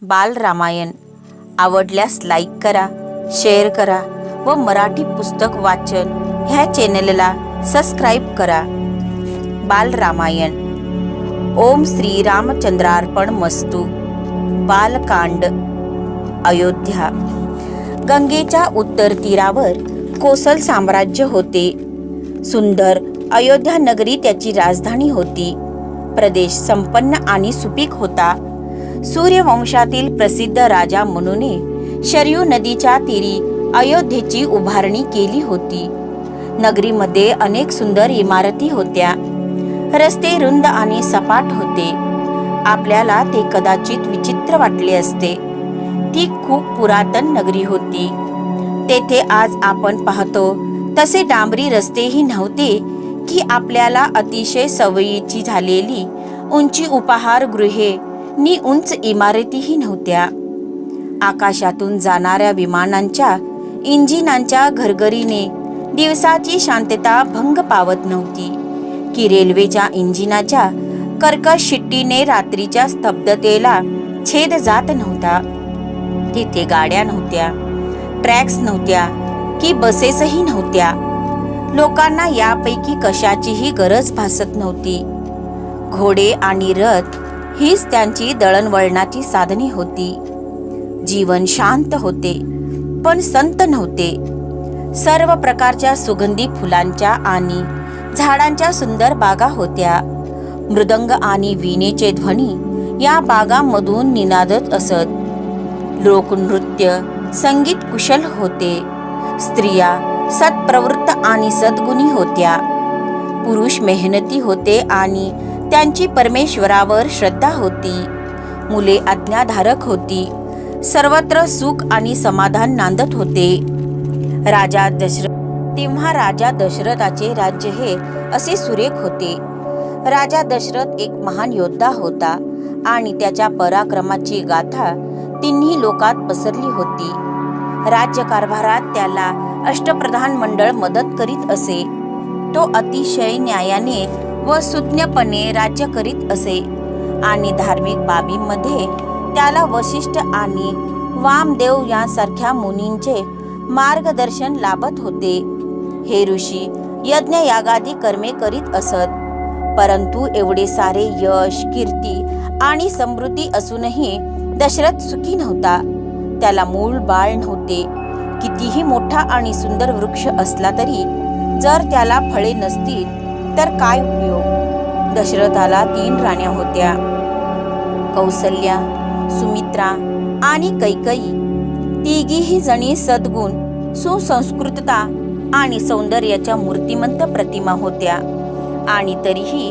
बालरामायण आवडल्यास लाईक करा, शेअर करा व मराठी पुस्तक वाचन ह्या चॅनलला सबस्क्राईब करा. बालरामायण. ओम श्री रामचंद्रार्पण मस्तु. बालकांड. अयोध्या. गंगेच्या उत्तर तीरावर कोसल साम्राज्य होते. सुंदर अयोध्या नगरी त्याची राजधानी होती. प्रदेश संपन्न आणि सुपीक होता. सूर्यवंशातील प्रसिद्ध राजा मनूने शरयू नदीच्या तीरी अयोध्येची उभारणी केली होती. नगरीमध्ये अनेक सुंदर इमारती होत्या. रस्ते रुंद आणि सपाट होते. आपल्याला ते कदाचित विचित्र वाटले असते. ती खूप पुरातन नगरी होती. तेथे आज आपण पाहतो तसे डांबरी रस्तेही नव्हते की आपल्याला अतिशय सवयीची झालेली उंची उपाहारगृहे नि उंच इमारतीही नव्हत्या. आकाशातून जाणाऱ्या विमानांच्या इंजिनांच्या घरघरीने दिवसाची शांतता भंग पावत नव्हती की रेल्वेच्या इंजिनाच्या कर्कश शिट्टीने रात्रीच्या स्तब्धतेला छेद जात नव्हता. तिथे गाड्या नव्हत्या, ट्रॅक्स नव्हत्या की बसेसही नव्हत्या. लोकांना यापैकी कशाचीही गरज भासत नव्हती. घोडे आणि रथ हीच त्यांची दळणवळणाची साधने होती. जीवन शांत होते पण संत नव्हते. सर्व प्रकारच्या सुगंधी फुलांच्या आणि झाडांच्या सुंदर बागा होत्या. मृदंग आणि वीणेचे ध्वनी या बागांमधून निनादत असत. लोकनृत्य संगीत कुशल होते. स्त्रिया सत्प्रवृत्त आणि सद्गुणी होत्या. पुरुष मेहनती होते आणि त्यांची परमेश्वरावर श्रद्धा होती. मुले आज्ञाधारक होती. सर्वत्र सुख आणि समाधान नांदत होते. तेव्हा राजा दशरथाचे राज्य हे असे सुरेख होते. राजा दशरथ एक महान योद्धा होता आणि त्याच्या पराक्रमाची गाथा तिन्ही लोकात पसरली होती. राज्यकारभारात त्याला अष्टप्रधान मंडळ मदत करीत असे. तो अतिशय न्यायाने व सुज्ञपणे राज्य करीत असे आणि धार्मिक बाबींमध्ये त्याला वशिष्ठ आणि वामदेव यांसारख्या मुनींचे मार्गदर्शन लाभत होते. हे ऋषी यज्ञ यागादी कर्मे करीत असत. परंतु एवढे सारे यश, कीर्ती आणि समृद्धी असूनही दशरथ सुखी नव्हता. त्याला मूळ बाळ नव्हते. कितीही मोठा आणि सुंदर वृक्ष असला तरी जर त्याला फळे नसतील तर काय उपयोग. दशरथाला 3 राण्या होत्या, कौसल्या, सुमित्रा आणि कैकेयी. तिघीही जणी सद्गुण, सुसंस्कृतता आणि सौंदर्याच्या मूर्तिमंत प्रतिमा होत्या. आणि तरीही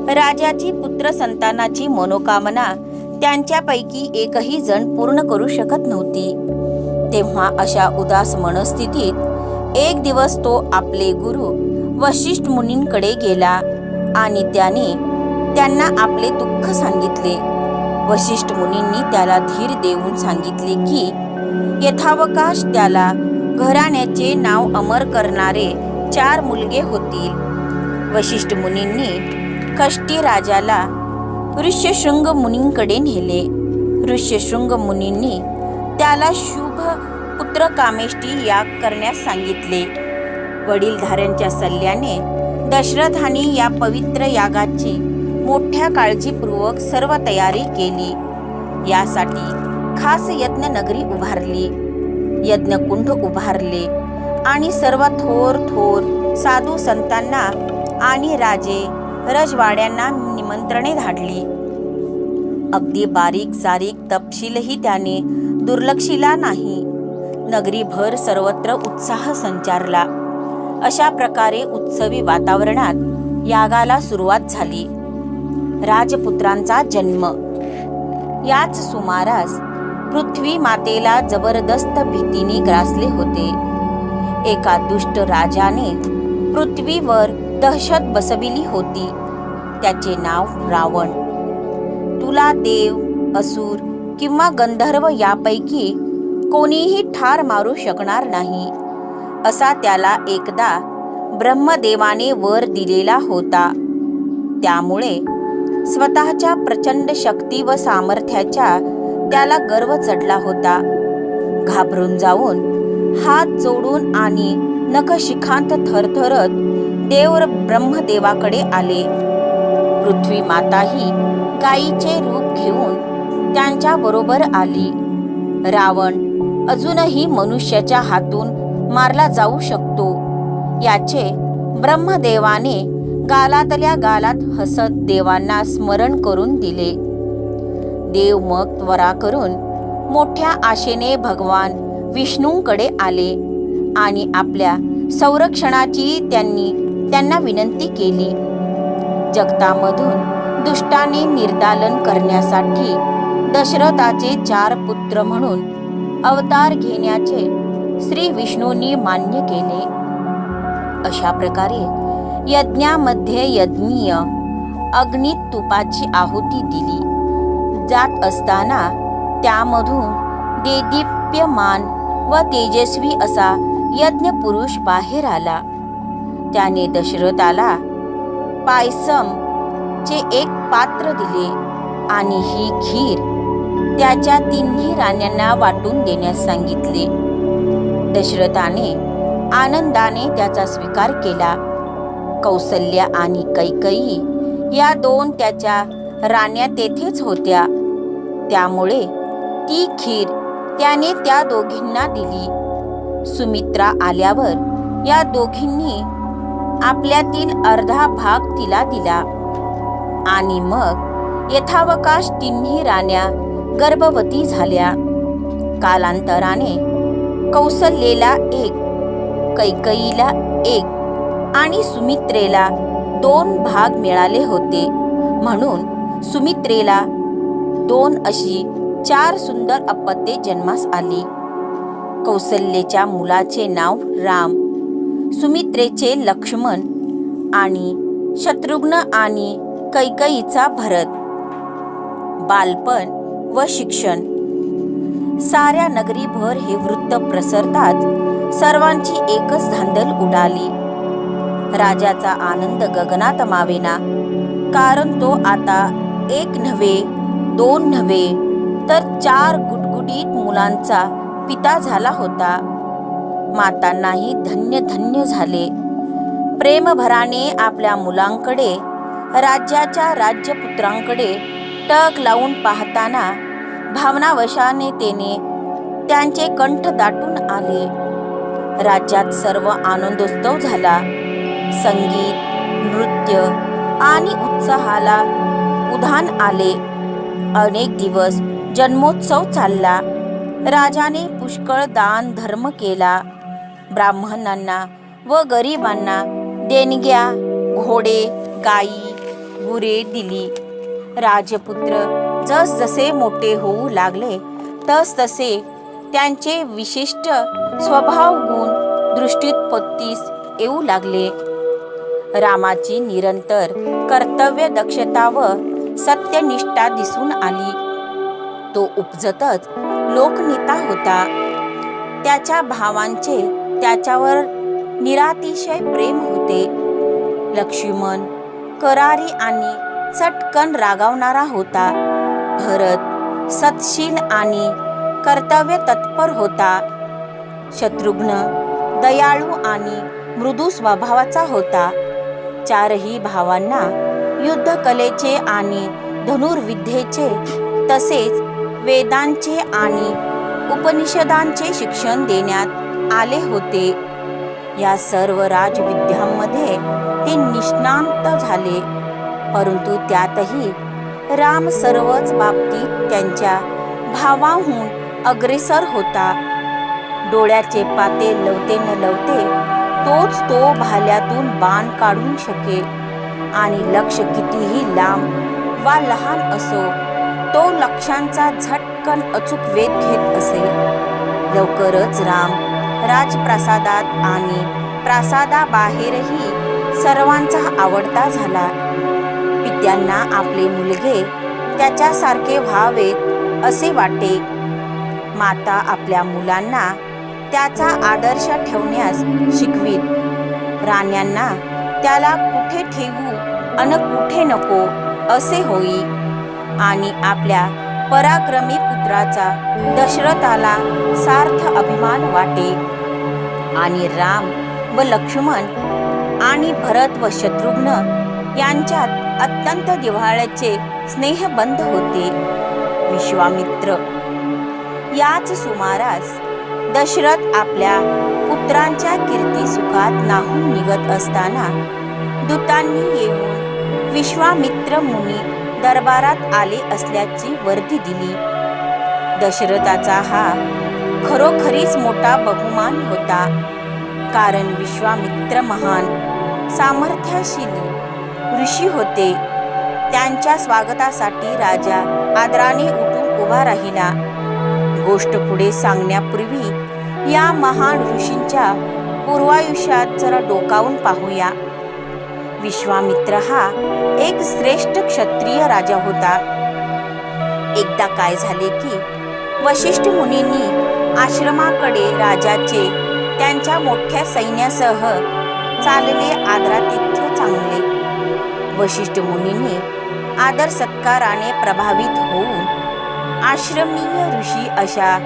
राजाची पुत्र संतानाची मनोकामना त्यांच्यापैकी एकही जण पूर्ण करू शकत नव्हती. तेव्हा अशा उदास मनस्थितीत एक दिवस तो आपले गुरु वशिष्ठ मुनींकडे गेला आणि त्यांना आपले दुःख सांगितले. वशिष्ठ मुनींनी त्याला धीर देऊन सांगितले की यथावकाश त्याला घराण्याचे नाव अमर करणारे 4 मुलगे होतील. वशिष्ठ मुनींनी कष्टी राजाला ऋष्यशृंग मुनींकडे नेले. ऋष्यशृंग मुनींनी त्याला शुभ पुत्र कामेष्टी याग करण्यास सांगितले. वडीलधाऱ्यांच्या सल्ल्याने दशरथाने या पवित्र यागाची मोठ्या काळजीपूर्वक सर्व तयारी केली. यासाठी खास यज्ञ नगरी उभारली, यज्ञकुंड उभारले आणि सर्व थोर साधू संतांना आणि राजे रजवाड्यांना निमंत्रणे धाडली. अगदी बारीक सारीक तपशीलही त्याने दुर्लक्षिला नाही. नगरीभर सर्वत्र उत्साह संचारला. अशा प्रकारे उत्सवी वातावरणात यागाला सुरुवात झाली. राजपुत्रांचा जन्म. याच सुमारास पृथ्वी मातेला जबरदस्त भीतीने ग्रासले होते. एका दुष्ट राजाने पृथ्वीवर दहशत बसविली होती. त्याचे नाव रावण. तुला देव, असुर किंवा गंधर्व यापैकी कोणीही ठार मारू शकणार नाही, असा त्याला एकदा ब्रह्मदेवाने वर दिलेला होता. त्यामुळे स्वतःच्या प्रचंड शक्ती व सामर्थ्याच्या त्याला गर्व चढला होता. घाबरून जाऊन हात जोडून आणि नखशिखांत थरथरत देव ब्रह्मदेवाकडे आले. पृथ्वी माताही गायीचे रूप घेऊन त्यांच्या बरोबर आली. रावण अजूनही मनुष्याच्या हातून मारला जाऊ शकतो याचे ब्रह्मदेवाने गालातल्या गालात हसत देवांना स्मरण करून दिले. देव मग त्वरा करून मोठ्या आशेने भगवान विष्णूंकडे आले आणि आपल्या संरक्षणाची त्यांना विनंती केली. जगतामधून दुष्टाने निर्दालन करण्यासाठी दशरथाचे 4 पुत्र म्हणून अवतार घेण्याचे श्री विष्णूंनी मान्य केले. अशा प्रकारे यज्ञामध्ये यज्ञीय अग्नीत तुपाची आहुती दिली जात असताना त्यामधून देदीप्यमान व तेजस्वी असा यज्ञ पुरुष बाहेर आला. त्याने दशरथाला पायसम चे एक पात्र दिले आणि ही खीर त्याच्या 3 राण्यांना वाटून देण्यास सांगितले. दशरथाने आनंदाने त्याचा स्वीकार केला. कौसल्या आणि कैकेयी या 2 त्याच्या राण्या तेथेच होत्या. त्यामुळे ती खीर त्याने त्या दोघींना दिली. सुमित्रा आल्यावर या दोघींनी आपल्यातील अर्धा भाग तिला दिला आणि मग यथावकाश 3 राण्या गर्भवती झाल्या. कालांतराने कौसल्येला 1, कैकेयीला 1 आणि सुमित्रेला 2 भाग मिळाले होते. म्हणून सुमित्रेला 2 अशी 4 सुंदर अपत्ये जन्मास आली. कौसल्येच्या मुलाचे नाव राम, सुमित्रेचे लक्ष्मण आणि शत्रुघ्न आणि कैकेयीचा भरत. बालपण व शिक्षण. साऱ्या नगरीभर हे वृत्त प्रसरताच सर्वांची एकच धांदल उडाली. राजाचा आनंद गगनात मावेना, कारण तो आता 1 नव्हे 2 नव्हे तर 4 गुटगुटीत मुलांचा पिता झाला होता. मातांनाही धन्य धन्य झाले. प्रेमभराने आपल्या मुलांकडे, राज्याच्या राज्यपुत्रांकडे टक लावून पाहताना भावनावशाने त्यांचे कंठ दाटून आले. राज्यात सर्व आनंदोत्सव झाला. संगीत, नृत्य आणि उत्साहाला उधाण आले. अनेक दिवस जन्मोत्सव चालला. राजाने पुष्कळ दान धर्म केला. ब्राह्मणांना व गरिबांना देणग्या, घोडे, गायी, गुरे दिली. राजपुत्र जसजसे मोठे होऊ लागले तसतसे त्यांचे विशिष्ट स्वभाव गुण दृष्टीत पत्तीस येऊ लागले. रामाची निरंतर कर्तव्य दक्षता व सत्यनिष्ठा दिसून आली. तो उपजतच लोकनेता होता. त्याच्या भावांचे त्याच्यावर निरातिशय प्रेम होते. लक्ष्मण करारी आणि चटकन रागावणारा होता. भरत सत्शील आणि कर्तव्य तत्पर होता. शत्रुघ्न दयाळू आणि मृदू स्वभावाचा होता. 4ही भावांना युद्धकलेचे आणि धनुर्विद्येचे तसेच वेदांचे आणि उपनिषदांचे शिक्षण देण्यात आले होते. या सर्व राजविद्यांमध्ये ते निष्णात झाले. परंतु त्यातही राम सर्वच बाबतीत त्यांच्या भावाहून अग्रेसर होता. डोळ्याचे पाते लवते न लवते तोच तो भाल्यातून बाण काढून शके आणि लक्ष कितीही लांब वा लहान असो तो लक्ष्यांचा झटकन अचूक वेध घेत असे. लवकरच राम राजप्रासादात आणि प्रासादाबाहेरही सर्वांचा आवडता झाला. पित्यांना आपले मुलगे त्याच्यासारखे व्हावेत असे वाटे. माता आपल्या मुलांना त्याचा आदर्श ठेवण्यास शिकवीत. राण्यांना त्याला कुठे ठेवू अन कुठे नको असे होई आणि आपल्या पराक्रमी पुत्राचा दशरथाला सार्थ अभिमान वाटे आणि राम व लक्ष्मण आणि भरत व शत्रुघ्न यांच्यात अत्यंत जिव्हाळ्याचे स्नेहबंध होते. विश्वामित्र याच सुमारास दशरथ आपल्या पुत्रांच्या कीर्ती सुखात नाहून निघत असताना दूतांनी येऊन विश्वामित्र मुनी दरबारात आले असल्याची वर्दी दिली. दशरथाचा हा खरोखरीच मोठा बहुमान होता, कारण विश्वामित्र महान सामर्थ्यशाली ऋषी होते. त्यांच्या स्वागतासाठी राजा आदराने उठून उभा राहिला. गोष्ट पुढे सांगण्यापूर्वी या महान ऋषींच्या पूर्वायुष्यात जरा डोकावून पाहूया. विश्वामित्र हा एक श्रेष्ठ क्षत्रिय राजा होता. एकदा काय झाले की वशिष्ठ मुनींनी आश्रमाकडे राजाचे त्यांच्या मोठ्या सैन्यासह चालले आदरातिथ्य चांगले. वशिष्ठ मुनींनी आदर सत्काराने प्रभावित होऊन आश्रमीय ऋषी अशा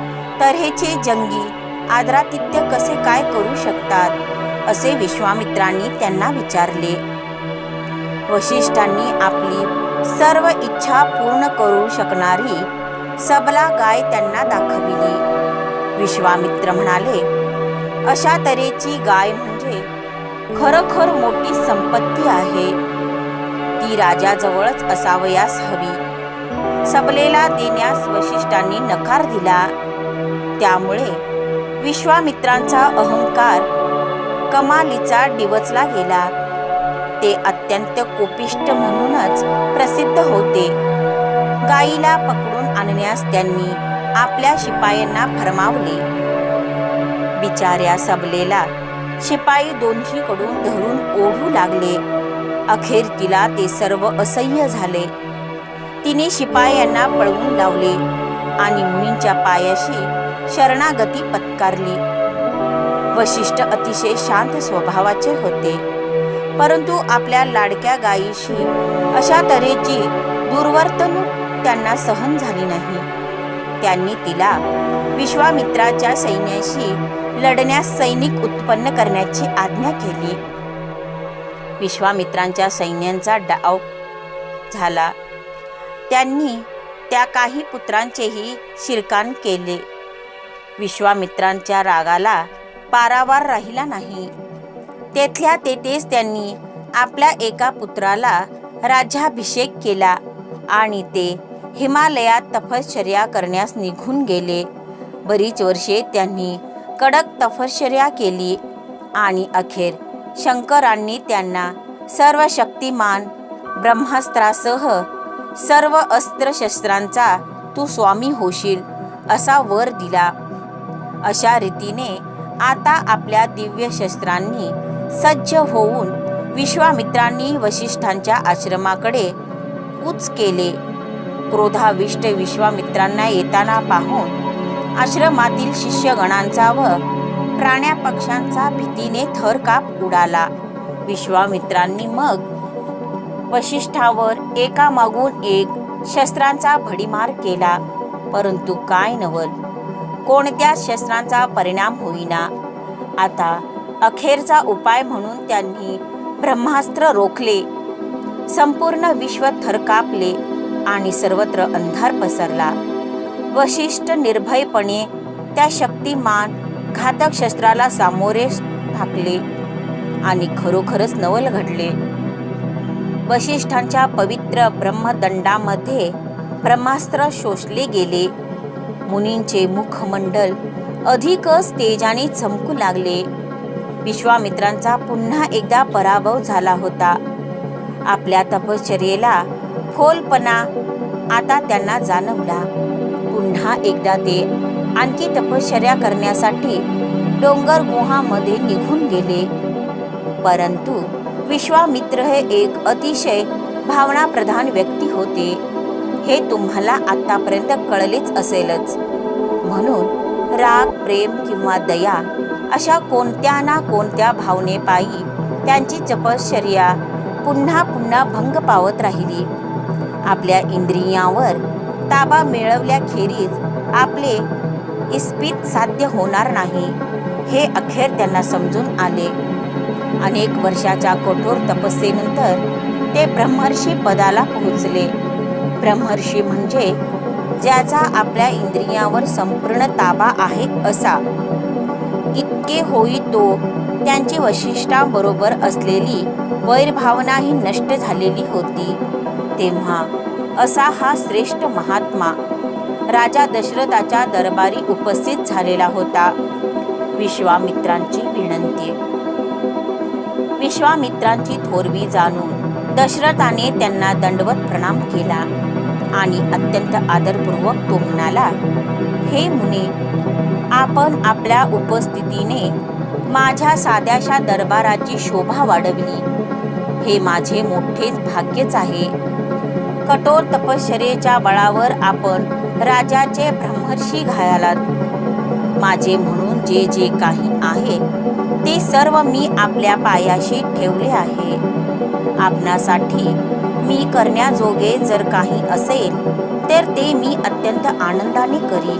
तऱ्हेचे जंगी आदरातिथ्य कसे काय करू शकतात असे विश्वामित्रांनी त्यांना विचारले. वशिष्ठांनी आपली सर्व इच्छा पूर्ण करू शकणारी सबला गाय त्यांना दाखविली. विश्वामित्र म्हणाले, अशा तऱ्हेची गाय म्हणजे खरोखर मोठी संपत्ती आहे. ती राजाजवळच असावयास हवी. सबलेला देण्यास वशिष्ठांनी नकार दिला. त्यामुळे विश्वामित्रांचा अहंकार कमालीचा डिवचला गेला. ते अत्यंत कोपिष्ट म्हणूनच प्रसिद्ध होते. गायीला पकडून आणण्यास त्यांनी आपल्या शिपायांना फरमावले. बिचाऱ्या सबलेला शिपाई दोन्हीकडून धरून ओढू लागले. अखेर तिला ते सर्व असह्य झाले. तिने शिपायांना पळवून लावले आणि मुनींच्या पायाशी शरणागती पत्कारली. वशिष्ठ अतिशय शांत स्वभावाचे होते, परंतु आपल्या लाडक्या गायीशी अशा तऱ्हेची दुर्वर्तणूक त्यांना सहन झाली नाही. त्यांनी तिला विश्वामित्राच्या सैन्याशी लढण्यास सैनिक उत्पन्न करण्याची आज्ञा केली. विश्वामित्रांच्या सैन्यांचा डाव झाला. त्यांनी त्या काही पुत्रांचेही शिरकाण केले. विश्वामित्रांच्या रागाला पारावार राहिला नाही. तेथल्या तेथेच त्यांनी आपल्या एका पुत्राला राज्याभिषेक केला आणि ते हिमालयात तपश्चर्या करण्यास निघून गेले. बरीच वर्षे त्यांनी कडक तपश्चर्या केली आणि अखेर शंकरांनी त्यांना सर्व शक्तिमान ब्रह्मास्त्रासह सर्व अस्त्रशस्त्रांचा तू स्वामी होशील असा वर दिला. अशा रीतीने आता आपल्या दिव्य शस्त्रांनी सज्ज होऊन विश्वामित्रांनी वशिष्ठांच्या आश्रमाकडे कूच केले. क्रोधाविष्ट विश्वामित्रांना येताना पाहून आश्रमातील शिष्यगणांचा व प्राण्या पक्ष्यांचा भीतीने थरकाप उडाला. विश्वामित्रांनी मग वशिष्ठावर एकामागून एक शस्त्रांचा भडीमार केला, परंतु काय नवल, कोणत्याच शस्त्रांचा परिणाम होईना. आता अखेरचा उपाय म्हणून त्यांनी ब्रह्मास्त्र रोखले. संपूर्ण विश्व थरकापले आणि सर्वत्र अंधार पसरला. वशिष्ठ निर्भयपणे त्या शक्तिमान घातक शस्त्राला सामोरे ठाकले आणि खरोखरच नवल घडले. वशिष्ठांच्या पवित्र ब्रह्मदंडामध्ये ब्रह्मास्त्र शोषले गेले. मुनींचे मुखमंडल अधिकच तेजाने चमकू लागले. विश्वामित्रांचा पुन्हा एकदा पराभव झाला होता. आपल्या तपश्चर्येला फोलपणा आता त्यांना जाणवला. पुन्हा एकदा ते आणखी तपश्चर्या करण्यासाठी डोंगर गुहामध्ये निघून गेले. परंतु विश्वामित्र हे एक अतिशय भावनाप्रधान व्यक्ती होते, हे तुम्हाला आतापर्यंत कळलेच असेलच. म्हणून राग, प्रेम किंवा दया अशा कोणत्या ना कोणत्या भावनेपायी त्यांची तपश्चर्या पुन्हा पुन्हा भंग पावत राहिली. आपल्या इंद्रियांवर ताबा मिळवल्याखेरीज आपले इस्पित साध्य होणार नाही हे अखेर त्यांना समजून आले. अनेक वर्षाच्या कठोर तपस्येनंतर ते ब्रह्मर्षी पदाला पोहोचले. ब्रह्मर्षी म्हणजे ज्याचा आपल्या इंद्रियावर संपूर्ण ताबा आहे असा. इतके होई तो त्यांची वशिष्ठांबरोबर असलेली वैरभावनाही नष्ट झालेली होती. तेव्हा असा हा श्रेष्ठ महात्मा राजा दशरथाच्या दरबारी उपस्थित झालेला होता. विश्वामित्रांची विनंती. विश्वामित्रांची थोरवी जाणून दशरथाने त्यांना दंडवत प्रणाम केला आणि अत्यंत आदरपूर्वक तो म्हणाला, हे मुने, आपण आपल्या उपस्थितीने माझ्या साध्याशा दरबाराची शोभा वाढवली. हे माझे मोठेच भाग्यच आहे. कठोर तपश्चर्येच्या बळावर आपण राजाचे ब्रह्मर्षी घायालात. माझे म्हणून जे जे काही आहे ते सर्व मी आपल्या पायाशी ठेवले आहे. आपणासाठी मी करण्याजोगे जर काही असेल तर ते मी अत्यंत आनंदाने करीन.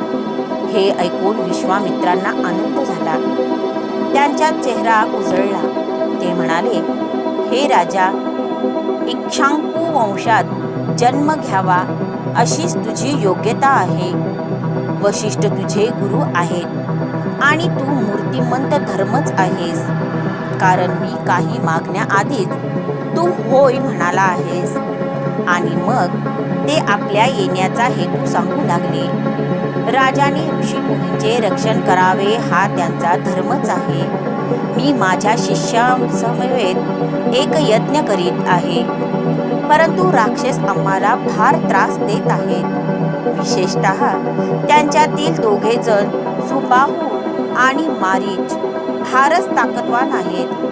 हे ऐकून विश्वामित्रांना आनंद झाला. त्यांचा चेहरा उजळला. ते म्हणाले, हे राजा, इक्ष्वाकू वंशात जन्म घ्यावा अशीच तुझी योग्यता आहे. वशिष्ठ तुझे गुरु आहेत आणि तू मूर्तिमंत धर्मच आहेस. कारण मी काही मागण्याआधीच तू होय म्हणाला आहेस आणि मग ते आपल्या येण्याचा हेतू सांगू लागले. राजाने ऋषीमुनींचे रक्षण करावे हा त्यांचा धर्मच आहे. मी माझ्या शिष्यांसमवेत एक यज्ञ करीत आहे, परंतु राक्षस आम्हाला फार त्रास देत आहेत. विशेषतः त्यांच्यातील दोघे जण सुबाहू आणि मारीच फारच ताकदवान आहेत.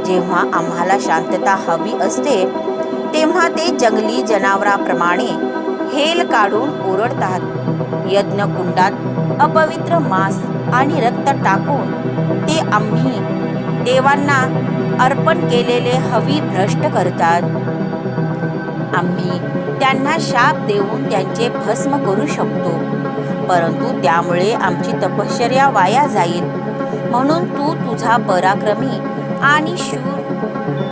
जेव्हा आम्हाला शांतता हवी असते तेव्हा ते जंगली जनावरांप्रमाणे हेल काढून ओरडतात. यज्ञकुंडात अपवित्र मांस आणि रक्त टाकून ते आम्ही देवांना अर्पण केलेले हवी भ्रष्ट करतात. आम्ही त्यांना शाप देऊन त्यांचे भस्म करू शकतो, परंतु त्यामुळे आमची तपश्चर्या वाया जाईल. म्हणून तू तुझा पराक्रमी आणि शूर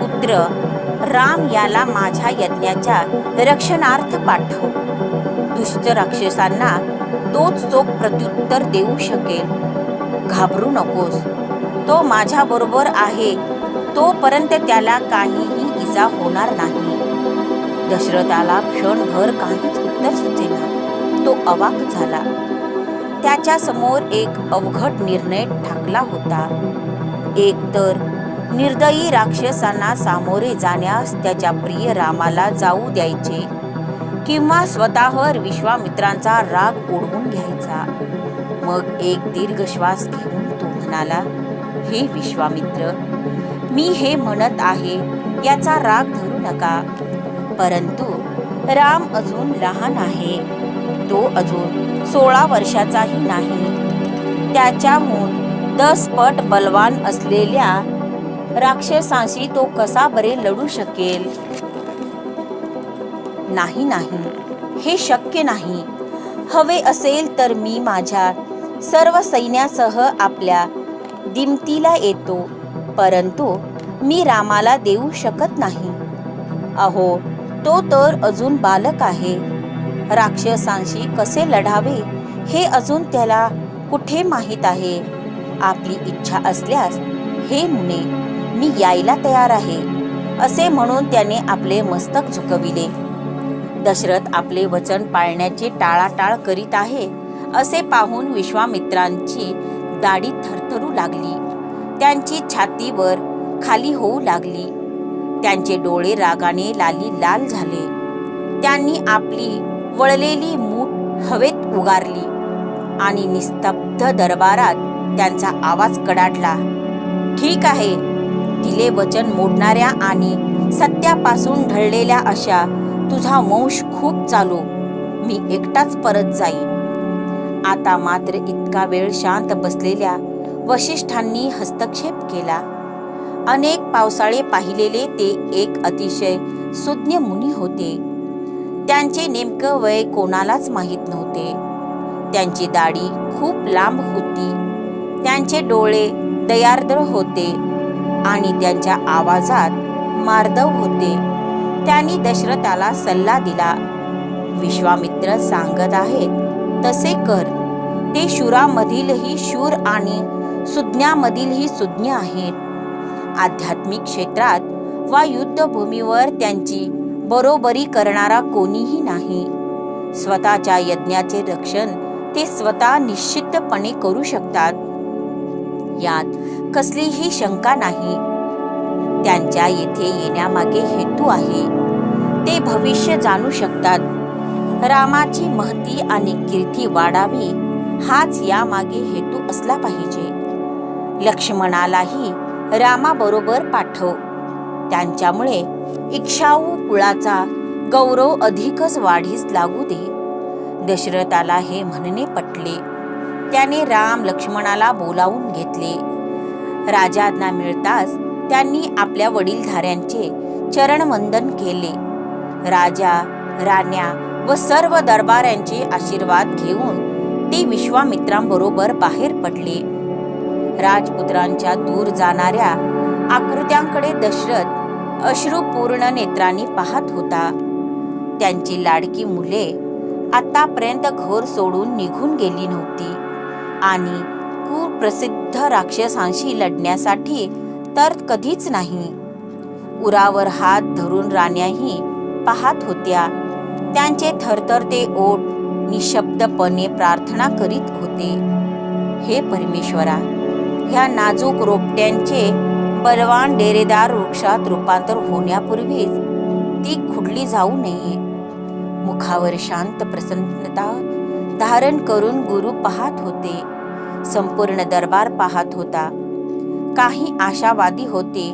पुत्र राम याला माझ्या यज्ञाच्या रक्षणार्थ पाठव. दुष्ट राक्षसांना तोच चोख प्रत्युत्तर देऊ शकेल. घाबरू नकोस. तो माझ्याबरोबर आहे तोपर्यंत त्याला काहीही इजा होणार नाही. दशरथाला क्षणभर काहीच उत्तर सुचेना. तो अवाक झाला. त्याच्या समोर एक अवघड निर्णय ठाकला होता. एक तर निर्दयी राक्षसांना सामोरे जाण्यास त्याच्या प्रिय रामाला जाऊ द्यायचे किंवा स्वतःवर विश्वामित्रांचा राग ओढवून घ्यायचा. मग एक दीर्घ श्वास घेऊन तो म्हणाला, हे विश्वामित्र, मी हे म्हणत आहे याचा राग धरू नका, परंतु राम अजून लहान आहे. तो अजून 16 वर्षाचाही नाही. त्याच्याहून 10 पट बलवान असलेल्या राक्षसांशी तो कसा बरे लढू शकेल? नाही नाही, हे शक्य नाही. हवे असेल तर मी माझ्या सर्व सैन्यासह आपल्या दिमतीला येतो, परंतु मी रामाला देऊ शकत नाही. अहो, तो तर अजून बालक आहे. राक्षसांशी कसे लढावे हे अजून त्याला कुठे माहीत आहे. आपली इच्छा असल्यास हे मुने, मी यायला तयार आहे, असे म्हणून त्याने आपले मस्तक झुकविले. दशरथ आपले वचन पाळण्याचे टाळाटाळ करीत आहे असे पाहून विश्वामित्रांची दाढी थरथरू लागली. त्यांची छाती वर खाली होऊ लागली. त्यांचे डोळे रागाने लाली लाल झाले. त्यांनी आपली वळलेली मूठ हवेत उगारली आणि निस्तब्ध दरबारात त्यांचा आवाज कडाडला. ठीक आहे, दिले वचन मोडणाऱ्या आणि सत्यापासून ढळलेल्या अशा तुझा वंश खूप चालू. मी एकटाच परत जाईन. आता मात्र इतका वेळ शांत बसलेल्या वशिष्ठांनी हस्तक्षेप केला. अनेक पावसाळे पाहिलेले ते एक अतिशय सुज्ञ मुनी होते. त्यांचे नेमकं वय कोणालाच माहीत नव्हते. त्यांची दाढी खूप लांब होती, त्यांचे डोळे दयार्द्र होते आणि त्यांच्या आवाजात मार्दव होते. त्यांनी दशरथाला सल्ला दिला, विश्वामित्र सांगत आहेत तसे कर. ते शूरामधीलही शूर आणि सुज्ञामधीलही सुज्ञ आहेत. आध्यात्मिक क्षेत्रात वा युद्धभूमीवर त्यांची बरोबरी करणारा कोणीही नाही. स्वतःच्या यज्ञाचे रक्षण ते स्वतः निश्चितपणे करू शकतात, यात कसलीही शंका नाही. त्यांच्या येथे येण्यामागे हेतू आहे. ते भविष्य जाणू शकतात. रामाची महती आणि कीर्ती वाढावी हाच यामागे हेतू असला पाहिजे. लक्ष्मणालाही रामाबरोबर पाठव. त्यांच्यामुळे इक्ष्वाकू कुळाचा गौरव अधिकच वाढीस लागू दे. दशरथाला हे म्हणणे पटले. त्याने राम लक्ष्मणाला बोलावून घेतले. राजाज्ञा मिळताच त्यांनी आपल्या वडीलधाऱ्यांचे चरणवंदन केले. राजा, राण्या व सर्व दरबाऱ्यांचे आशीर्वाद घेऊन ते विश्वामित्रांबरोबर बाहेर पडले. राजपुत्रांच्या दूर जाणाऱ्या आकृत्यांकडे दशरथ अश्रुपूर्ण नेत्रांनी पाहत होता. त्यांची लाडकी मुले आतापर्यंत घर सोडून निघून गेली नव्हती आणि कुप्रसिद्ध राक्षसांशी लढण्यासाठी तर कधीच नाही. उरावर हात धरून राण्याही पाहत होत्या. त्यांचे थरथरते ओठ निशब्दपणे प्रार्थना करीत होते, हे परमेश्वरा, ह्या नाजूक रोपट्यांचे बलवान डेरेदार वृक्षात रूपांतर होण्यापूर्वीच ती खुडली जाऊ नये. मुखावर शांत प्रसन्नता धारण करून गुरु पाहत होते. संपूर्ण दरबार पाहत होता. काही आशावादी होते,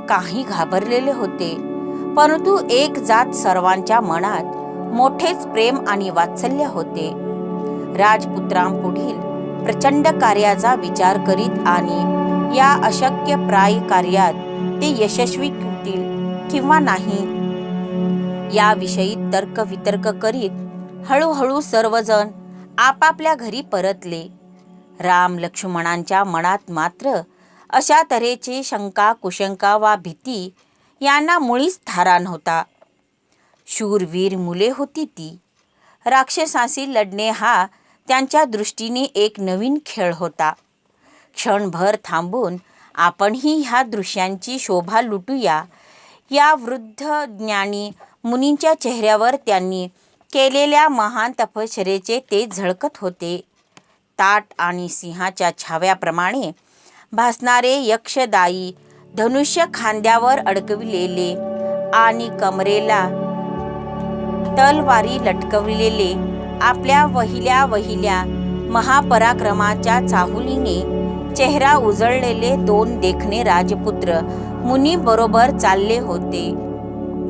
काही घाबरलेले होते, परंतु एक जात सर्वांच्या मनात मोठेच प्रेम आणि वात्सल्य होते. राजपुत्रांपुढील प्रचंड कार्याचा विचार करीत आणि या अशक्यप्राय कार्यात ते यशस्वी होतील किंवा नाही याविषयी तर्कवितर्क करीत हळूहळू सर्वजण आपापल्या घरी परतले. राम लक्ष्मणांच्या मनात मात्र अशा तऱ्हेची शंका, कुशंका वा भीती यांना मुळीच थारा नव्हता. शूरवीर मुले होती ती. राक्षसांशी लढणे हा त्यांच्या दृष्टीने एक नवीन खेळ होता. क्षणभर थांबून आपणही ह्या दृश्यांची शोभा लुटूया. या वृद्ध ज्ञानी मुनींच्या चेहऱ्यावर त्यांनी केलेल्या महान तपश्चर्येचे ते झळकत होते. ताट आणि सिंहाच्या छाव्याप्रमाणे भासणारे यक्षदायी धनुष्य खांद्यावर अडकविलेले आणि कमरेला तलवारी लटकविलेले, आपल्या वहिल्या महापराक्रमाच्या चाहुलीने चेहरा उजळलेले दोन देखणे राजपुत्र मुनी बरोबर चालले होते.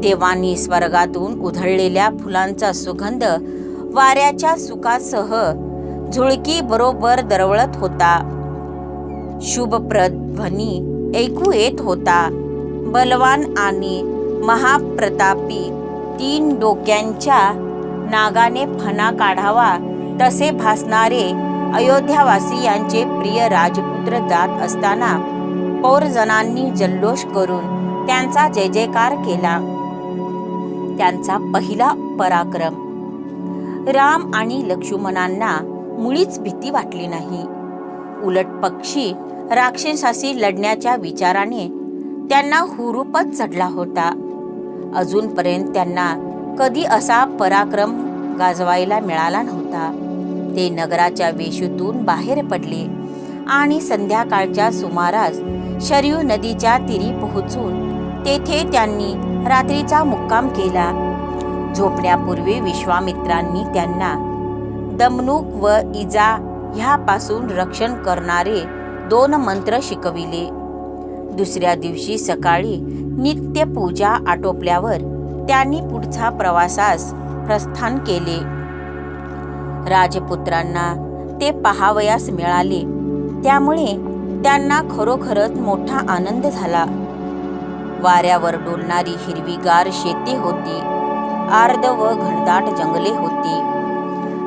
देवांनी स्वर्गातून उधळलेल्या फुलांचा सुगंध वाऱ्याच्या सुखासह झुळकी बरोबर दरवळत होता. शुभप्रद ध्वनी ऐकू येत होता. बलवान आणि महाप्रतापी 3 डोक्यांच्या नागाने फणा काढावा तसे भासणारे अयोध्यावासियांचे प्रिय राजपुत्र जात असताना पौरजनांनी जल्लोष करून त्यांचा जय जयकार केला. त्यांचा पहिला पराक्रम. राम आणि लक्ष्मणांना मुळीच भीती वाटली नाही. उलट पक्षी राक्षसाशी लढण्याच्या विचाराने त्यांना हुरूपच चढला होता. अजूनपर्यंत त्यांना कधी असा पराक्रम गाजवायला मिळाला नव्हता. ते नगराच्या वेशीतून बाहेर पडले आणि संध्याकाळच्या सुमारास शरयू नदीच्या तीरी पोहोचून तेथे त्यांनी रात्रीचा मुक्काम केला. झोपण्यापूर्वी विश्वामित्रांनी त्यांना दमणूक व इजा ह्यापासून रक्षण करणारे 2 मंत्र शिकविले. दुसऱ्या दिवशी सकाळी नित्यपूजा आटोपल्यावर त्यांनी पुढचा प्रवासास प्रस्थान केले. राजपुत्रांना ते पाहावयास मिळाले, त्यामुळे त्यांना खरोखरच मोठा आनंद झाला. वाऱ्यावर डोलणारी हिरवीगार शेती होती. आर्द व घनदाट जंगले होती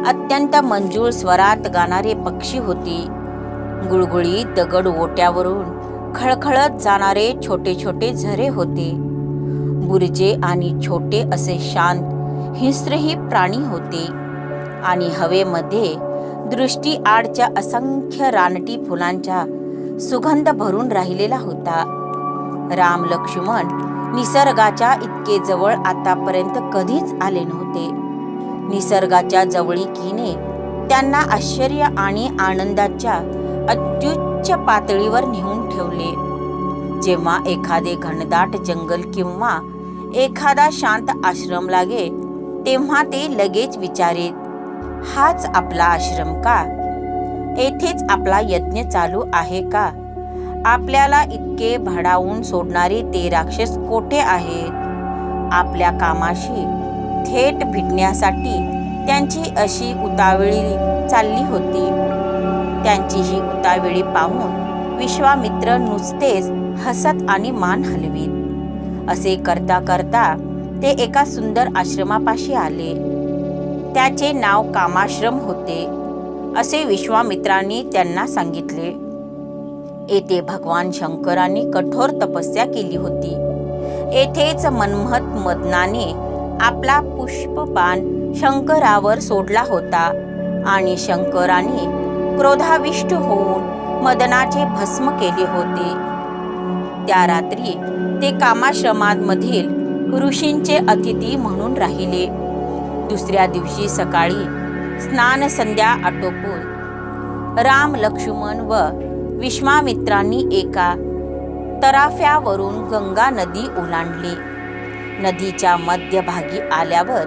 अत्यंत मंजूळ स्वरात गाणारे पक्षी होती. गुळगुळीत दगड ओट्यावरून खळखळत जाणारे छोटे छोटे झरे होते. बुरजे आणि छोटे असे शांत हिंस्त्रही प्राणी होते. आणि हवेमध्ये दृष्टी आडच्या असंख्य रानटी फुलांचा सुगंध भरून राहिलेला होता. राम लक्ष्मण निसर्गाच्या इतके जवळ आतापर्यंत कधीच आले नव्हते. निसर्गाच्या जवळीकीने त्यांना आश्चर्य आणि आनंदाच्या अत्युच्च पातळीवर नेऊन ठेवले. जेव्हा एखादे घनदाट जंगल किंवा एखादा शांत आश्रम लागे तेव्हा ते लगेच विचारेत, हाच आपला आश्रम का? येथेच आपला यज्ञ चालू आहे का? आपल्याला इतके भाडावून सोडणारे ते राक्षस कोठे आहेत? आपल्या कामाशी थेट भिडण्यासाठी त्यांची अशी उतावळी चालली होती. त्यांची ही उतावळी पाहून विश्वामित्र नुसतेच हसत आणि मान हलवीत. असे करता करता ते एका सुंदर आश्रमापाशी आले. त्याचे नाव कामाश्रम होते असे विश्वामित्रांनी त्यांना सांगितले. येथे भगवान शंकरांनी कठोर तपस्या केली होती. येथेच मनमहत मदनाने आपला पुष्पबाण शंकरावर सोडला होता आणि शंकराने क्रोधाविष्ट होऊन मदनाचे भस्म केले होते. त्या रात्री ते कामाश्रमामधील ऋषींचे अतिथी म्हणून राहिले. दुसऱ्या दिवशी सकाळी स्नान संध्या आटोपून राम लक्ष्मण व विश्वामित्रांनी एका तराफ्यावरून गंगा नदी ओलांडली. नदीच्या मध्यभागी आल्यावर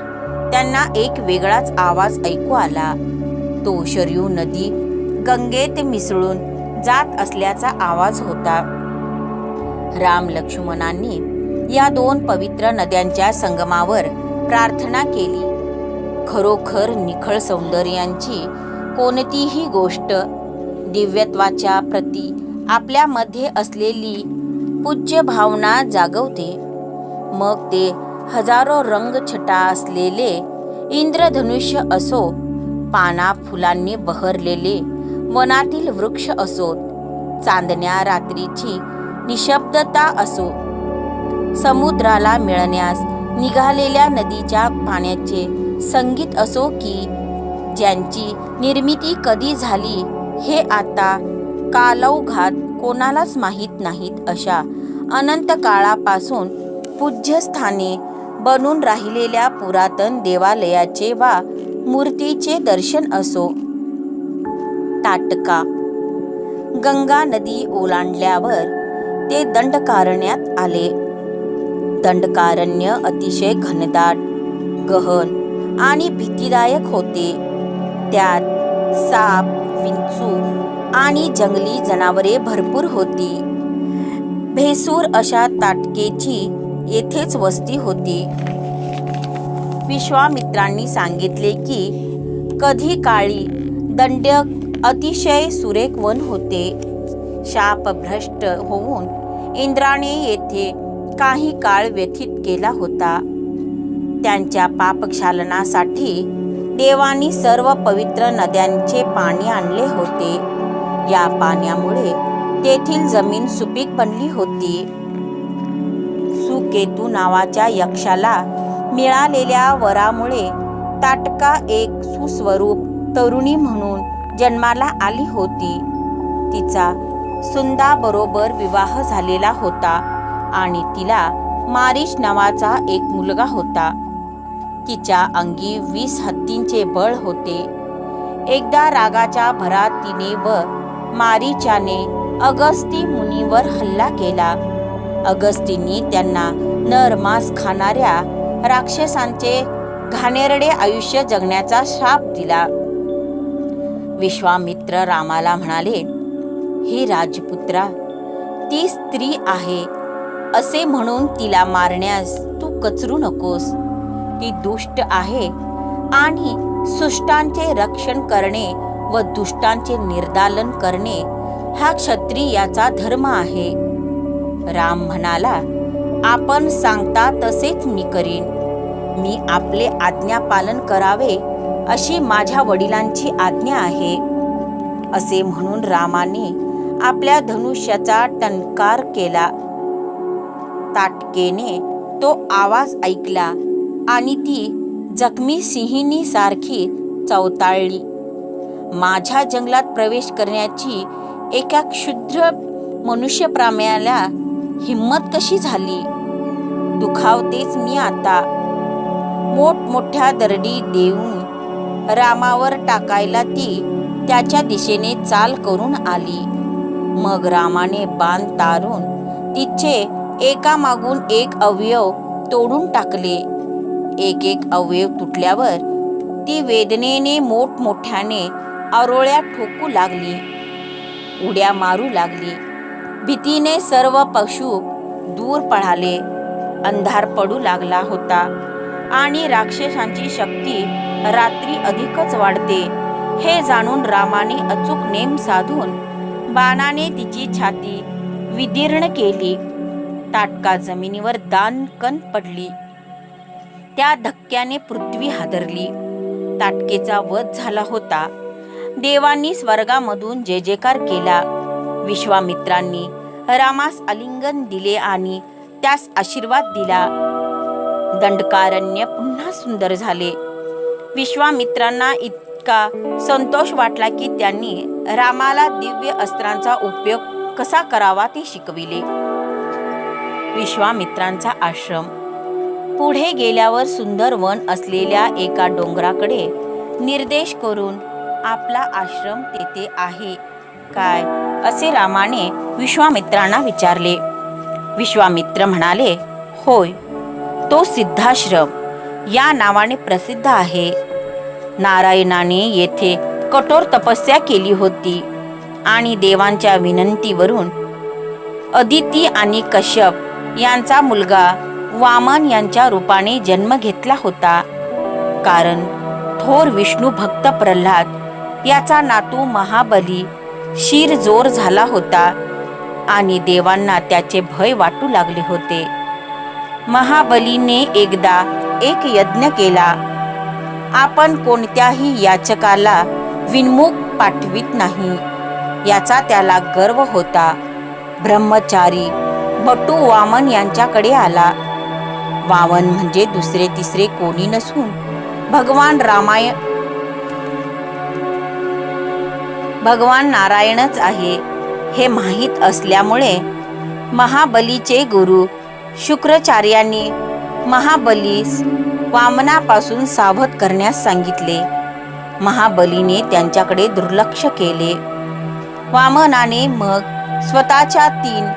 त्यांना एक वेगळाच आवाज ऐकू आला. तो शरयू नदी गंगेत मिसळून जात असल्याचा आवाज होता. राम लक्ष्मणांनी या दोन पवित्र नद्यांच्या संगमावर प्रार्थना केली. खरोखर निखळ सौंदर्यांची कोणतीही गोष्ट दिव्यत्वाच्या प्रती आपल्यामध्ये असलेली पूज्य भावना जागवते. मग ते हजारो रंगछटा असलेले इंद्रधनुष्य असो, पाना फुलांनी बहरलेले वनातील वृक्ष असोत, चांदण्या रात्रीची निशब्दता असो, समुद्राला मिळण्यास निघालेल्या नदीच्या पाण्याचे संगीत असो की ज्यांची निर्मिती कधी झाली हे आता कालौघात कोणालाच माहीत नाहीत, अशा अनंत काळापासून पूज्यस्थाने बनून राहिलेल्या पुरातन देवालयाचे वा मूर्तीचे दर्शन असो. ताटका. गंगा नदी ओलांडल्यावर ते दंडकारण्यात आले. दंडकारण्य अतिशय घनदाट, गहन आणि भीतीदायक होते. त्यात साप, विंचू आणि जंगली जनावरे भरपूर होती. भेसूर अशा ताटकेची येथेच वस्ती होती. विश्वामित्रांनी सांगितले की कधी काळी दंडक अतिशय सुरेख वन होते. शापभ्रष्ट होऊन इंद्राने येथे काही काळ व्यतीत केला होता. त्यांच्या पापक्षालनासाठी देवांनी सर्व पवित्र नद्यांचे पाणी आणले होते. या पाण्यामुळे तेथील जमीन सुपीक बनली होती. सुकेतू नावाच्या यक्षाला मिळालेल्या वरामुळे ताटका एक सुस्वरूप तरुणी म्हणून जन्माला आली होती. तिचा सुंदाबरोबर विवाह झालेला होता आणि तिला मारीच नावाचा एक मुलगा होता. तिच्या अंगी 20 हत्तींचे बळ होते. एकदा रागाच्या भरात तिने व मारीचाने अगस्ती मुनीवर हल्ला केला. अगस्तींनी त्यांना नरमांस खाणाऱ्या राक्षसांचे घाणेरडे आयुष्य जगण्याचा शाप दिला. विश्वामित्र रामाला म्हणाले, हे राजपुत्रा, ती स्त्री आहे असे म्हणून तिला मारण्यास तू कचरू नकोस. ती दुष्ट आहे आणि सुष्टांचे रक्षण करणे व दुष्टांचे निर्दालन करणे हा क्षत्रियाचा धर्म आहे. राम म्हणाला, आपण सांगता तसेच मी करीन. मी आपले आज्ञापालन करावे अशी माझ्या वडिलांची आज्ञा आहे. असे म्हणून रामाने आपल्या धनुष्याचा टंकार केला. ताटकेने तो आवाज ऐकला आणि ती जखमी सिंहिणी सारखी चवताळली. माझ्या जंगलात प्रवेश करण्याची एका क्षुद्र मनुष्यप्राण्याला हिम्मत कशी झाली? दुखावतेच मी आता. मोठमोठ्या दरडी देऊन रामावर टाकायला ती त्याच्या दिशेने चाल करून आली. मग रामाने बाण तारून तिचे एकामागून एक अवयव तोडून टाकले. एक एक अवयव तुटल्यावर ती वेदनेने मोठमोठ्याने आरोळ्या ठोकू लागली, उड्या मारू लागली. भीतीने सर्व पशु दूर पळाले. अंधार पडू लागला होता आणि राक्षसांची शक्ती रात्री अधिकच वाढते हे जाणून रामाने अचूक नेम साधून बाणाने तिची छाती विदीर्ण केली. ताटका जमिनीवर दाणकन पडली. त्या धक्क्याने पृथ्वी हादरली. ताटकेचा वध झाला होता. देवांनी स्वर्गामधून जय जयकार केला. विश्वामित्रांनी रामास आलिंगन दिले आणि त्यास आशीर्वाद दिला. दंडकारण्य पुन्हा सुंदर झाले. विश्वामित्रांना इतका संतोष वाटला की त्यांनी रामाला दिव्य अस्त्रांचा उपयोग कसा करावा ते शिकविले. विश्वामित्रांचा आश्रम. पुढे गेल्यावर सुंदर वन असलेल्या एका डोंगराकडे निर्देश करून आपला आश्रम तेथे आहे काय असे रामाने विश्वामित्रांना विचारले. विश्वामित्र म्हणाले, होय, तो सिद्धाश्रम या नावाने प्रसिद्ध आहे. नारायणाने येथे कठोर तपस्या केली होती आणि देवांच्या विनंतीवरून अदिती आणि कश्यप यांचा मुलगा वामन यांच्या रूपाने जन्म घेतला होता. कारण थोर विष्णू भक्त प्रल्हाद याचा नातू महाबली शिरजोर झाला होता आणि देवांना त्याचे भय वाटू लागले होते. महाबलीने एकदा एक यज्ञ केला. आपण कोणत्याही याचकाला विनमुख पाठवित नाही याचा त्याला गर्व होता. ब्रह्मचारी बटू वामन यांच्याकडे आला. वामन म्हणजे दुसरे तिसरे कोणी नसून भगवान नारायणच आहे हे माहीत असल्यामुळे महाबलीचे गुरु शुक्राचार्यांनी महाबलीस वामनापासून सावध करण्यास सांगितले. महाबलीने त्यांच्याकडे दुर्लक्ष केले. वामनाने मग स्वतःच्या 3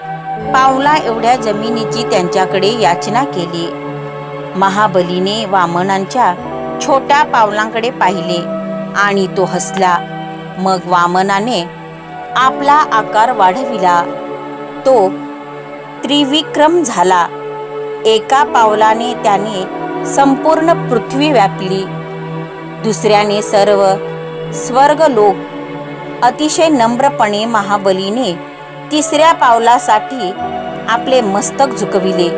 पावला एवढ्या जमिनीची त्यांच्याकडे याचना केली. महाबलीने वामनांच्या छोट्या पावलांकडे पाहिले आणि तो हसला. मग वामनाने आपला आकार वाढविला. तो त्रिविक्रम झाला. एका पावलाने त्याने संपूर्ण पृथ्वी व्यापली. दुसऱ्याने सर्व स्वर्गलोक. अतिशय नम्रपणे महाबलीने तिसऱ्या पावलासाठी आपले मस्तक झुकविले.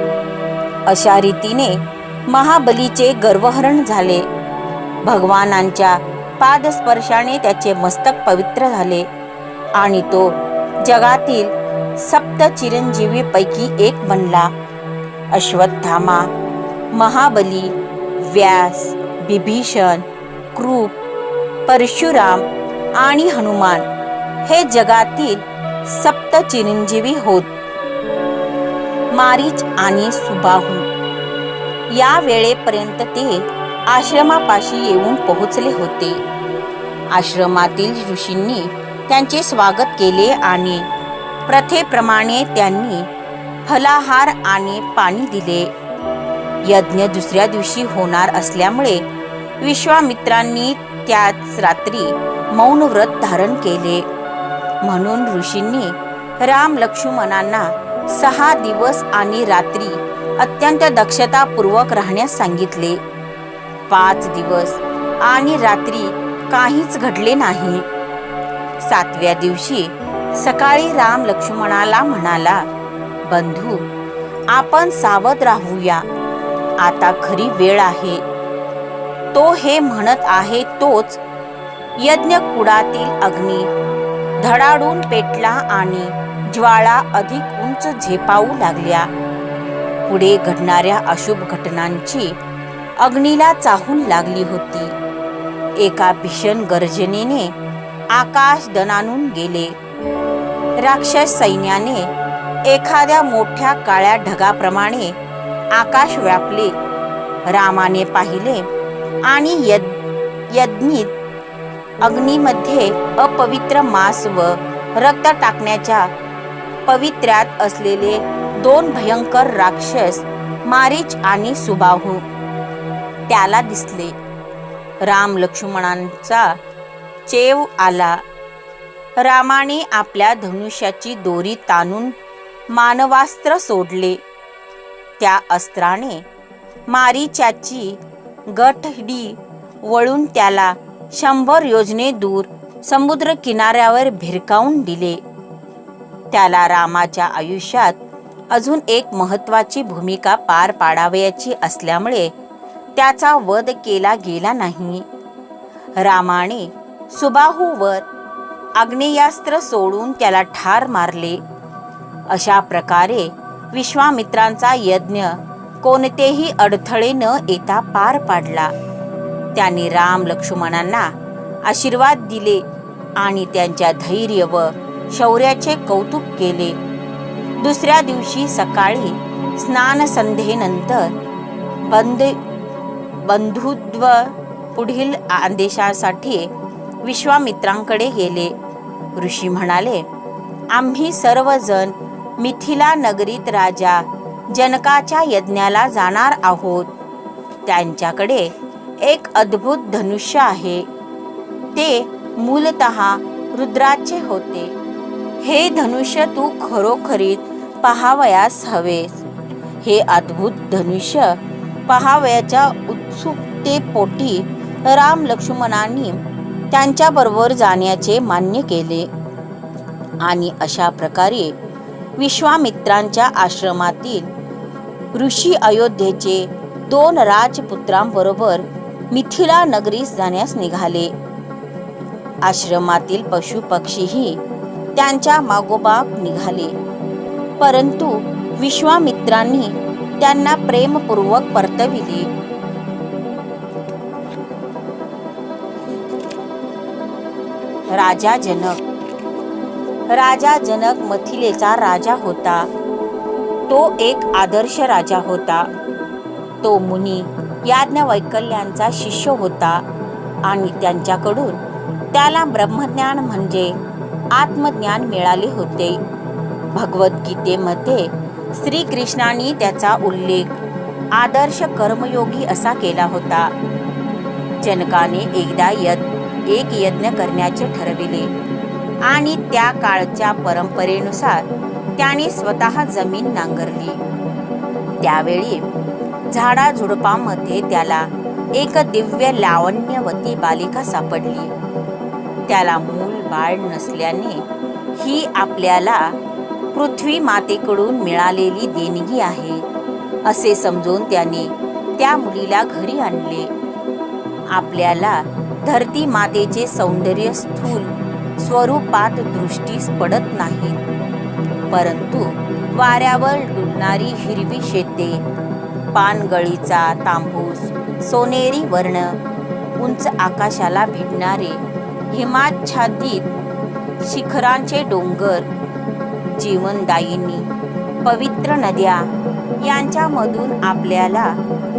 अशा रीतीने महाबलीचे गर्वहरण झाले. भगवानांच्या पादस्पर्शाने त्याचे मस्तक पवित्र झाले आणि तो जगातील 7 चिरंजीवी पैकी एक बनला. अश्वत्थामा, महाबली, व्यास, विभीषण, कृप, परशुराम आणि हनुमान हे जगातील 7 चिरंजीवी होत. मारीच आणि सुबाहू या वेळेपर्यंत ते आश्रमापाशी येऊन पोहोचले होते. आश्रमातील ऋषींनी त्यांचे स्वागत केले आणि प्रथेप्रमाणे त्यांनी फलाहार आणि पाणी दिले. यज्ञ दुसऱ्या दिवशी होणार असल्यामुळे विश्वामित्रांनी त्याच रात्री मौन व्रत धारण केले. म्हणून ऋषींनी राम लक्ष्मणांना 6 दिवस आणि रात्री अत्यंत दक्षतापूर्वक राहण्यास सांगितले. 5 दिवस आणि रात्री काहीच घडले नाही. 7व्या दिवशी सकाळी राम लक्ष्मणाला म्हणाला, बंधू, आपण सावध राहूया. आता खरी वेळ आहे. तो हे म्हणत आहे तोच यज्ञकुडातील अग्नी धडाडून पेटला आणि ज्वाळा अधिक उंच झेपावू लागल्या. पुढे घडणाऱ्या अशुभ घटनांची अग्नीला चाहूल लागली होती. एका भीषण गर्जनेने आकाश दणाणून गेले. राक्षस सैन्याने एखाद्या मोठ्या काळ्या ढगाप्रमाणे आकाश व्यापले. रामाने पाहिले आणि यज्ञित अग्नीमध्ये अपवित्र मांस व रक्त टाकण्याच्या पवित्र्यात असलेले 2 भयंकर राक्षस मारीच आणि सुबाहू त्याला दिसले. राम लक्ष्मणांचा चेव आला. रामाने आपल्या धनुष्याची दोरी ताणून मानवास्त्र सोडले. त्या अस्त्राने मारीचाची गठडी वळून त्याला 100 योजने दूर समुद्र किनाऱ्यावर भिरकावून दिले. त्याला रामाच्या आयुष्यात अजून एक महत्त्वाची भूमिका पार पाडावयाची असल्यामुळे त्याचा वध केला गेला नाही. रामाने सुबाहूवर आग्नेयास्त्र सोडून त्याला ठार मारले. अशा प्रकारे विश्वामित्रांचा यज्ञ कोणतेही अडथळे न येता पार पाडला. त्यांनी राम लक्ष्मणांना आशीर्वाद दिले आणि त्यांच्या धैर्य व शौर्याचे कौतुक केले. दुसऱ्या दिवशी सकाळी स्नानसंध्येनंतर बंधुत्व पुढील आदेशासाठी विश्वामित्रांकडे गेले. ऋषी म्हणाले, आम्ही सर्वजण मिथिला नगरीत राजा जनकाच्या यज्ञाला जाणार आहोत. त्यांच्याकडे एक अद्भुत धनुष्य आहे. ते मूलतः रुद्राचे होते. हे धनुष्य तू खरोखरीत पाहावयास हवेस. हे अद्भुत धनुष्य पाहावयाच्या उत्सुकतेपोटी राम लक्ष्मणांनी त्यांच्याबरोबर जाण्याचे मान्य केले आणि अशा प्रकारे विश्वामित्रांच्या आश्रमातील ऋषी अयोध्येचे 2 राजपुत्रांबरोबर मिथिला नगरीस जाण्यास निघाले. आश्रमातील पशु पक्षीही त्यांच्या मागोमाग निघाले, परंतु विश्वामित्रांनी त्यांना प्रेमपूर्वक परतविले. राजा जनक मिथिलेचा राजा होता. तो एक आदर्श राजा होता. तो मुनी याज्ञवल्क्यांचा शिष्य होता आणि त्यांच्याकडून त्याला ब्रह्मज्ञान म्हणजे आत्मज्ञान मिळाले होते. भगवद्गीतेमध्ये श्रीकृष्णाने त्याचा उल्लेख आदर्श कर्मयोगी असा केला होता. जनकाने एकदा एक यज्ञ करण्याचे ठरविले आणि त्या काळच्या परंपरेनुसार त्याने स्वतः जमीन नांगरली. त्यावेळी झाडाझुडपांमध्ये त्याला एक दिव्य लावण्यवती बालिका सापडली. त्याला मूल बाळ नसल्याने ही आपल्याला पृथ्वी मातेकडून मिळालेली देणगी आहे असे समजून त्याने त्या मुलीला घरी आणले. आपल्याला धरती मातेचे सौंदर्य स्थूल स्वरूपात दृष्टीस पडत नाही, परंतु वाऱ्यावर डुलणारी हिरवी शेते, पानगळीचा तांबूस सोनेरी वर्ण, उंच आकाशाला भिडणारे हिमाच्छादित शिखरांचे डोंगर, जीवनदायिनी पवित्र नद्या यांच्यामधून आपल्याला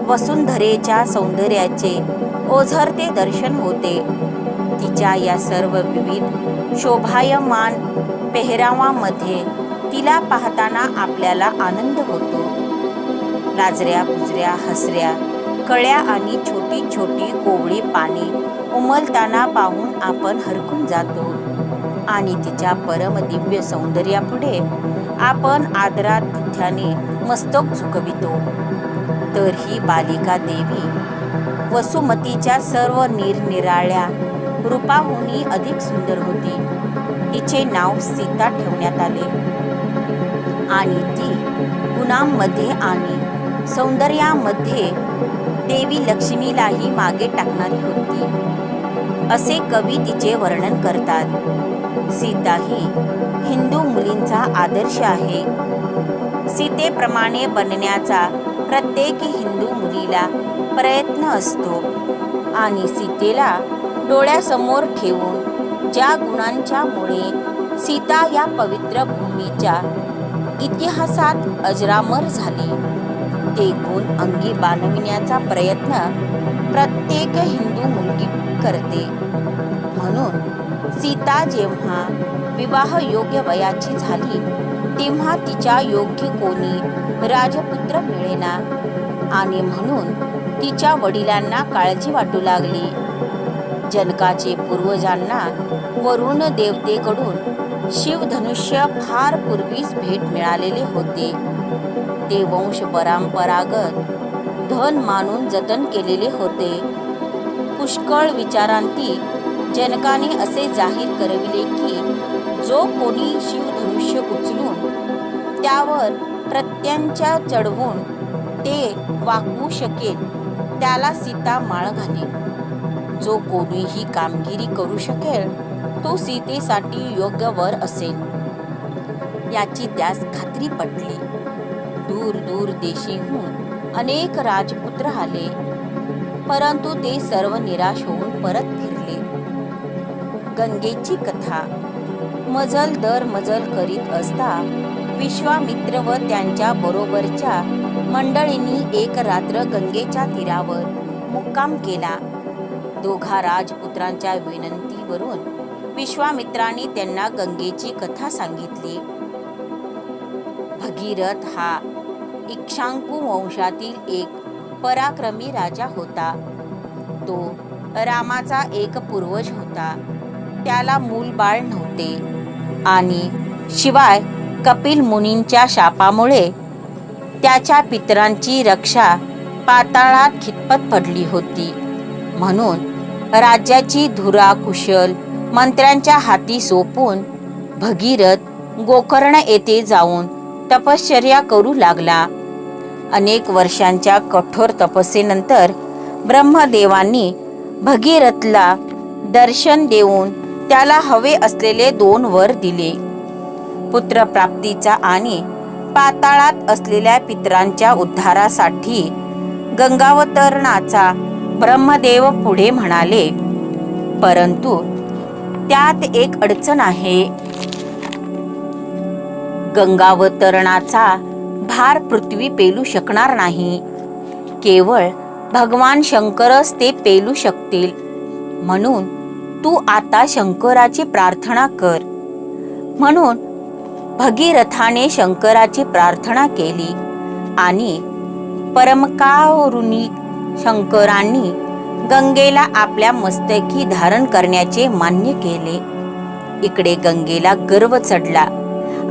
वसुंधरेच्या सौंदर्याचे ओझरते दर्शन होते. तिच्या या सर्व विविध शोभायमान पेहरावामध्ये तिला पाहताना आपल्याला आनंद होतो. लाजऱ्या पुजऱ्या हसऱ्या कळ्या आणि छोटी छोटी कोवळी पाने उमलताना पाहून आपण हरखून जातो आणि तिच्या परमदिव्य सौंदर्यापुढे आपण आदरातिथ्याने मस्तक झुकवितो. तर ही बालिका देवी वसुमतीच्या सर्व निरनिराळ्या रूपाहूनही अधिक सुंदर होती. तिचे नाव सीता ठेवण्यात आले आणि ती गुणांमध्ये आणि सौंदर्यामध्ये देवी लक्ष्मीलाही मागे टाकणारी होती, असे कवी तिचे वर्णन करतात. सीता ही हिंदू मुलींचा आदर्श आहे. सीतेप्रमाणे बनण्याचा प्रत्येक हिंदू मुलीला प्रयत्न असतो आणि सीतेला डोळ्यासमोर ठेवून ज्या गुणांच्यामुळे सीता या पवित्र भूमीच्या इतिहासात अजरामर झाली, ते गुण अंगी बाणविण्याचा प्रयत्न प्रत्येक हिंदू मुलगी करते. म्हणून सीता जेव्हा विवाह योग्य वयाची झाली, तेव्हा तिच्या योग्य कोणी राजपुत्र मिळेना आणि म्हणून तिच्या वडिलांना काळजी वाटू लागली. जनकाचे पूर्वजांना वरुण देवतेकडून शिवधनुष्य फार पूर्वीच भेट मिळालेले होते. ते वंश परंपरागत धन मानून जतन केलेले होते. पुष्कळ विचारांती जनकाने असे जाहीर करविले की जो कोणी शिवधनुष्य उचलून त्यावर प्रत्यंचा चढवून ते वाकवू शकेल, त्याला सीता माळ घालेल. जो कोणी ही कामगिरी करू शकेल, तो सीतेसाठी योग्य वर असेल, याची त्यास खात्री पटली. दूर दूर देशीहून अनेक राजपुत्र आले, परंतु ते सर्व निराश होऊन परत फिरले. गंगेची कथा. मजल दर मजल करीत असता विश्वामित्र व त्यांच्या बरोबरच्या मंडळींनी एक रात्र गंगेच्या तीरावर मुक्काम केला. दोघा राजपुत्रांच्या विनंतीवरून विश्वामित्राने त्यांना गंगेची कथा सांगितली. भगीरथ हा इक्ष्वाकू वंशातील एक पराक्रमी राजा होता. तो रामाचा एक पूर्वज होता. त्याला मूलबाळ नव्हते आणि शिवाय कपिल मुनींच्या शापामुळे त्याच्या पितरांची रक्षा पाताळात खितपत पडली होती. म्हणून राज्याची धुरा कुशल मंत्र्यांच्या हाती सोपून भगीरथ गोकर्ण येथे जाऊन तपश्चर्या करू लागला. अनेक वर्षांच्या कठोर तपस्येनंतर ब्रह्मदेवांनी भगीरथला दर्शन देऊन त्याला हवे असलेले 2 वर दिले. पुत्रप्राप्तीचा आणि पाताळात असलेल्या पितरांच्या उद्धारासाठी गंगावतरणाचा ब्रह्मदेव पुढे म्हणाले. परंतु त्यात एक अडचण आहे. गंगावतरणाचा भार पृथ्वी पेलू शकणार नाही. केवळ भगवान शंकरच ते पेलू शकतील. म्हणून तू आता शंकराची प्रार्थना कर. म्हणून भगीरथाने शंकराची प्रार्थना केली आणि परमकारुणिक शंकरांनी गंगेला आपल्या मस्तकी धारण करण्याचे मान्य केले. इकडे गंगेला गर्व चढला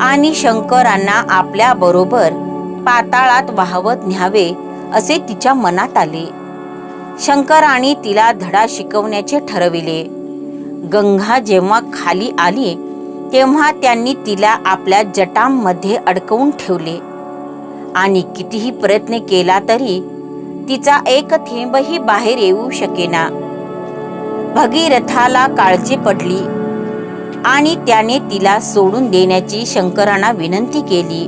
आणि शंकरांना आपल्या बरोबर पाताळात वाहवत न्यावे असे तिच्या मनात आले. शंकराने तिला धडा शिकवण्याचे ठरविले. गंगा जेव्हा खाली आली तेव्हा त्यांनी तिला आपल्या जटांमध्ये अडकवून ठेवले आणि कितीही प्रयत्न केला तरी तिचा एक थेंबही बाहेर येऊ शकेना. भगीरथाला काळजी पडली आणि त्याने तिला सोडून देण्याची शंकरांना विनंती केली.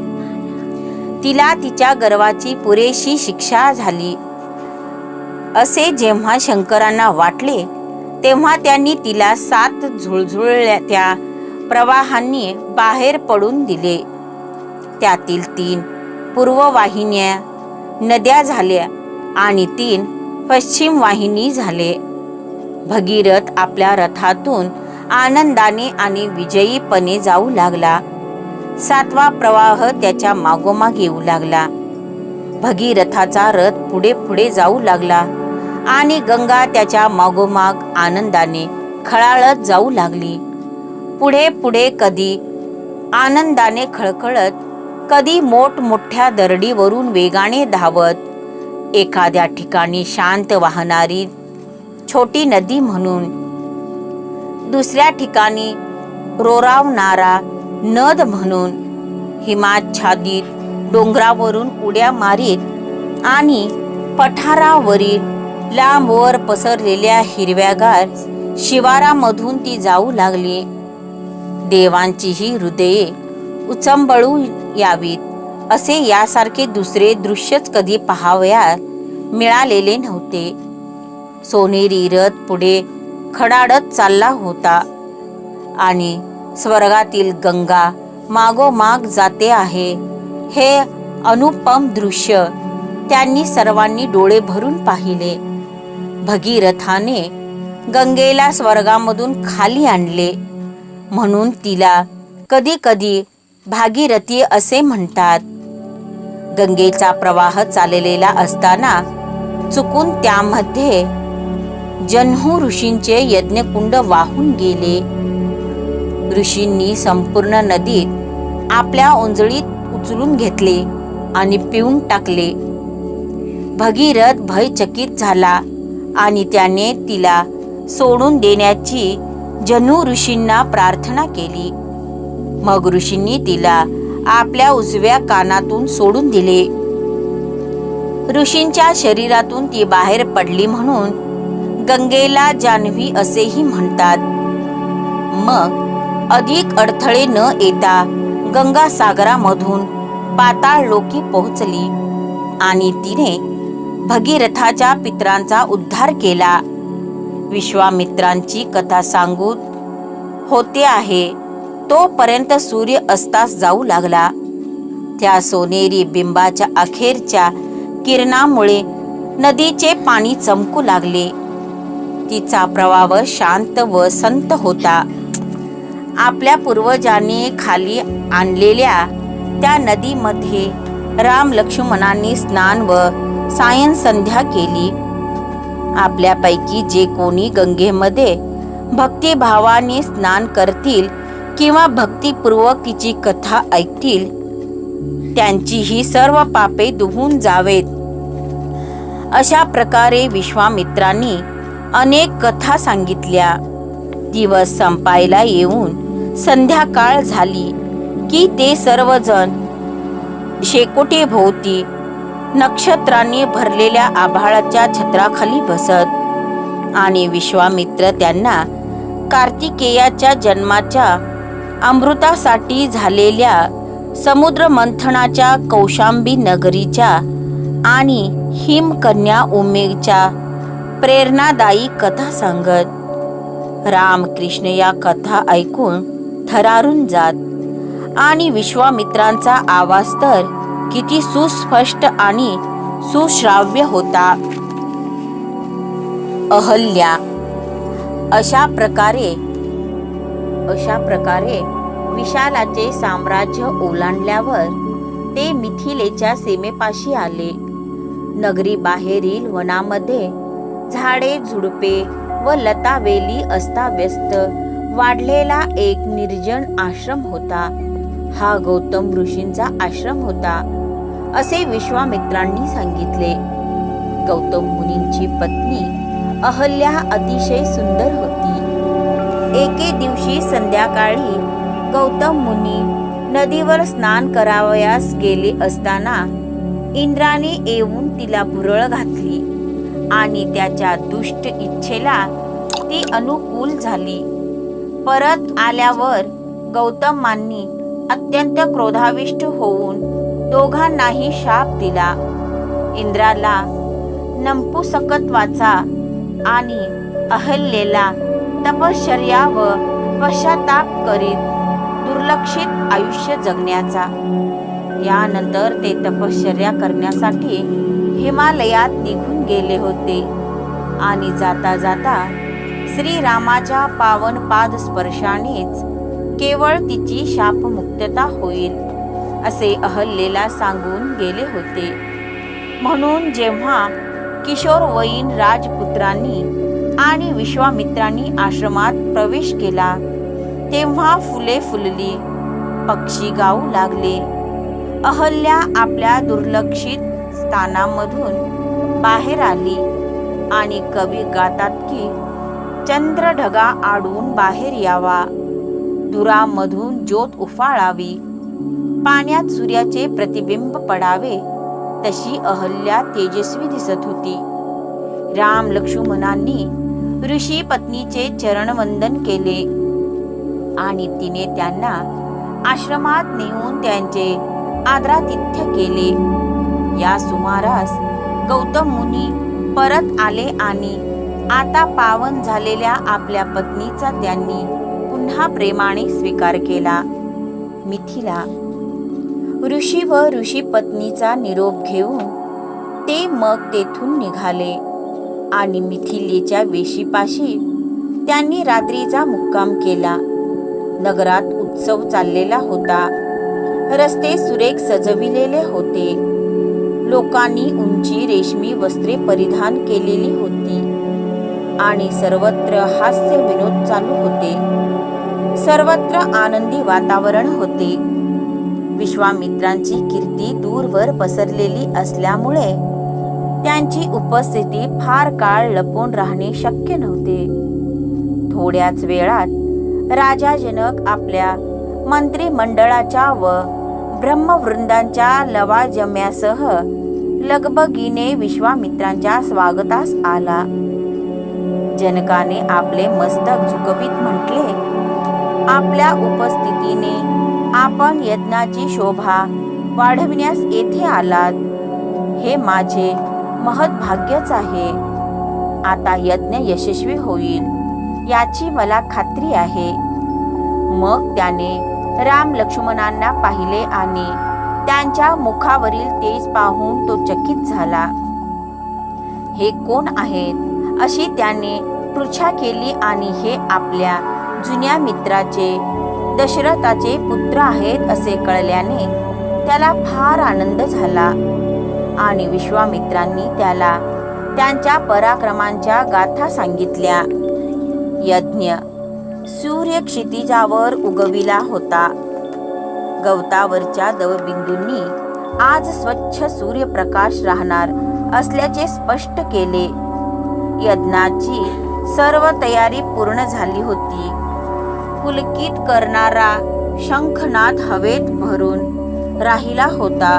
तिला तिच्या गर्वाची पुरेशी शिक्षा झाली असे जेव्हा शंकरांना वाटले, तेव्हा त्यांनी तिला 7 झुळझुळत्या प्रवाहांनी बाहेर पडून दिले. त्यातील 3 पूर्ववाहिन्या नद्या झाल्या आणि 3 पश्चिम वाहिनी झाले. भगीरथ आपल्या रथातून आनंदाने आणि विजयीपणे जाऊ लागला. 7वा प्रवाह त्याच्या मागोमाग येऊ लागला. भगीरथाचा रथ पुढे पुढे जाऊ लागला आणि गंगा त्याच्या मागोमाग आनंदाने खळाळत जाऊ लागली. पुढे पुढे कधी आनंदाने खळखळत, कधी मोठमोठ्या दरडीवरून वेगाने धावत, एखाद्या ठिकाणी शांत वाहणारी छोटी नदी म्हणून, दुसऱ्या ठिकाणी रोरावणारा नद म्हणून, हिमाच्छादित डोंगरावरून उड्या मारीत आणि पठारावरील लांबवर पसरलेल्या हिरव्यागार शिवारामधून ती जाऊ लागली. देवांचीही हृदये उचंबळू यावीत असे यासारखे दुसरे दृश्यच कधी पाहावयास मिळालेले नव्हते. सोनेरी रथ पुढे खडाडत चालला होता आणि स्वर्गातील गंगा मागोमाग जाते आहे. हे अनुपम दृश्य त्यांनी सर्वांनी डोळे भरून पाहिले. भगीरथाने गंगेला स्वर्गामधून खाली आणले म्हणून तिला कधी कधी भागीरथी असे म्हणतात. गंगेचा प्रवाह चाललेला असताना चुकून त्यामध्ये जन्हू ऋषींचे यज्ञकुंड वाहून गेले. ऋषींनी संपूर्ण नदीत आपल्या ओंजळीत उचलून घेतले आणि पिऊन टाकले. भगीरथ भयचकित झाला आणि त्याने तिला सोडून देण्याची जन्हू ऋषींना प्रार्थना केली. मग ऋषींनी तिला आपल्या उजव्या कानातून सोडून दिले. ऋषींच्या शरीरातून ती बाहेर पडली म्हणून गंगेला जान्हवी असेही म्हणतात. मग अधिक अडथळे न येता गंगा सागरामधून पाताळ लोकी पोहोचली आणि तिने भगीरथाच्या पितरांचा उद्धार केला. विश्वामित्रांची कथा सांगून होते आहे तोपर्यंत सूर्य अस्तास जाऊ लागला. त्या सोनेरी बिंबाच्या अखेरच्या किरणामुळे नदीचे पाणी चमकू लागले. तिचा प्रवाह शांत व संत होता. आपल्या पूर्वजांनी खाली आणलेल्या त्या नदीमध्ये राम लक्ष्मणांनी स्नान व सायं संध्या केली. आपल्यापैकी जे कोणी गंगेमध्ये भक्तिभावाने स्नान करतील किंवा भक्तिपूर्वक तिची कथा ऐकतील त्यांची ही सर्व पापे धुवून जावेत. अशा प्रकारे विश्वामित्रांनी अनेक कथा सांगितल्या. दिवस संपायला येऊन संध्याकाळ झाली की ते सर्वजण शेकोटीभोवती नक्षत्रांनी भरलेल्या आभाळाच्या छत्राखाली बसत आणि विश्वामित्र त्यांना कार्तिकेयाच्या जन्माच्या अमृतासाठी झालेल्या समुद्र मंथनाच्या कौशांबी नगरीच्या आणि हिमकन्या उमेच्या प्रेरणादायी कथा सांगत. रामकृष्ण या कथा ऐकून थरारून जात आणि विश्वामित्रांचा आवाज तर किती सुस्पष्ट आणि सुश्राव्य होता. अहल्या अशा प्रकारे विशालाचे साम्राज्य ओलांडल्यावर ते मिथिलेच्या सीमेपाशी आले. नगरी बाहेरील वनामध्ये झाडे झुडपे व लतावेली अस्ताव्यस्त वाढलेला एक निर्जन आश्रम होता. हा गौतम ऋषींचा आश्रम होता असे विश्वामित्रांनी सांगितले. गौतम मुनींची पत्नी अहल्या अतिशय सुंदर होती. एके दिवशी संध्याकाळी गौतम मुनी नदीवर स्नान करावयास गेले असताना इंद्राने येऊन तिला भुरळ घातली आणि त्याच्या दुष्ट इच्छेला ती अनुकूल झाली. परत आल्यावर गौतमांनी अत्यंत क्रोधाविष्ट होऊन दोघांनाही शाप दिला. इंद्राला नपुंसकत्वाचा आणि अहल्येला तपश्चर्या व पश्चाताप करीत दुर्लक्षित आयुष्य जगण्याचा. यानंतर ते तपश्चर्या करण्यासाठी हिमालयात निघून गेले होते आणि जाता जाता श्रीरामाच्या पावन पाद स्पर्शानेच केवळ तिची शापमुक्तता होईल असे अहल्येला सांगून गेले होते. म्हणून जेव्हा किशोरवयीन राजपुत्रांनी आणि विश्वामित्रांनी आश्रमात प्रवेश केला तेव्हा फुले फुलली, पक्षी गाऊ लागले. अहल्या आपल्या दुर्लक्षित स्थानामधून बाहेर आली आणि कवी गातात की चंद्र ढगा आडून बाहेर यावा, धुरामधून ज्योत उफाळावी, पाण्यात सूर्याचे प्रतिबिंब पडावे, तशी अहल्या तेजस्वी दिसत होती. राम लक्ष्मणांनी ऋषी पत्नीचे चरणवंदन केले आणि तिने त्यांना आश्रमात नेऊन त्यांचे आदरातिथ्य केले. या सुमारास गौतम मुनी परत आले आणि आता पावन झालेल्या आपल्या पत्नीचा त्यांनी पुन्हा प्रेमाने स्वीकार केला. मिथिला ऋषी व ऋषी पत्नीचा निरोप घेऊन ते मग तेथून निघाले आणि मिथिलेच्या वेशीपाशी त्यांनी रात्रीचा मुक्काम केला. नगरात उत्सव चाललेला होता. रस्ते सुरेख सजविलेले होते. लोकांनी उंची रेशमी वस्त्रे परिधान केलेली होती आणि सर्वत्र हास्य विनोद चालू होते. सर्वत्र आनंदी वातावरण होते. विश्वामित्रांची कीर्ती दूरवर पसरलेली असल्यामुळे त्यांची उपस्थिती फार काळ लपून राहणे शक्य नव्हते. थोड्याच वेळात राजा जनक आपल्या मंत्रिमंडळाच्या व ब्रह्मवृंदांच्या लवाजम्यासह लगबगीने विश्वामित्रांच्या स्वागतास आला. जनकाने आपले मस्तक झुकवीत म्हटले, आपल्या उपस्थितीने आपण यज्ञाची शोभा वाढविण्यास येथे आलात. हे माझे महत्भाग्यच आहे. आता यज्ञ यशस्वी होईल याची मला खात्री आहे. मग त्याने राम लक्ष्मणांना पाहिले आणि त्यांच्या मुखावरील तेज पाहून तो चकित झाला. हे कोण आहेत अशी त्याने पृच्छा केली आणि हे आपल्या जुन्या मित्राचे दशरथाचे पुत्र आहेत असे कळल्याने त्याला फार आनंद झाला आणि विश्वामित्रांनी त्याला त्यांच्या पराक्रमांच्या गाथा सांगितल्या. यज्ञ सूर्य क्षितिजावर उगविला होता. गवतावरच्या दवबिंदूंनी आज स्वच्छ सूर्यप्रकाश राहणार असल्याचे स्पष्ट केले. यज्ञाची सर्व तयारी पूर्ण झाली होती. पुलकित करणारा शंखनाद हवेत भरून राहिला होता.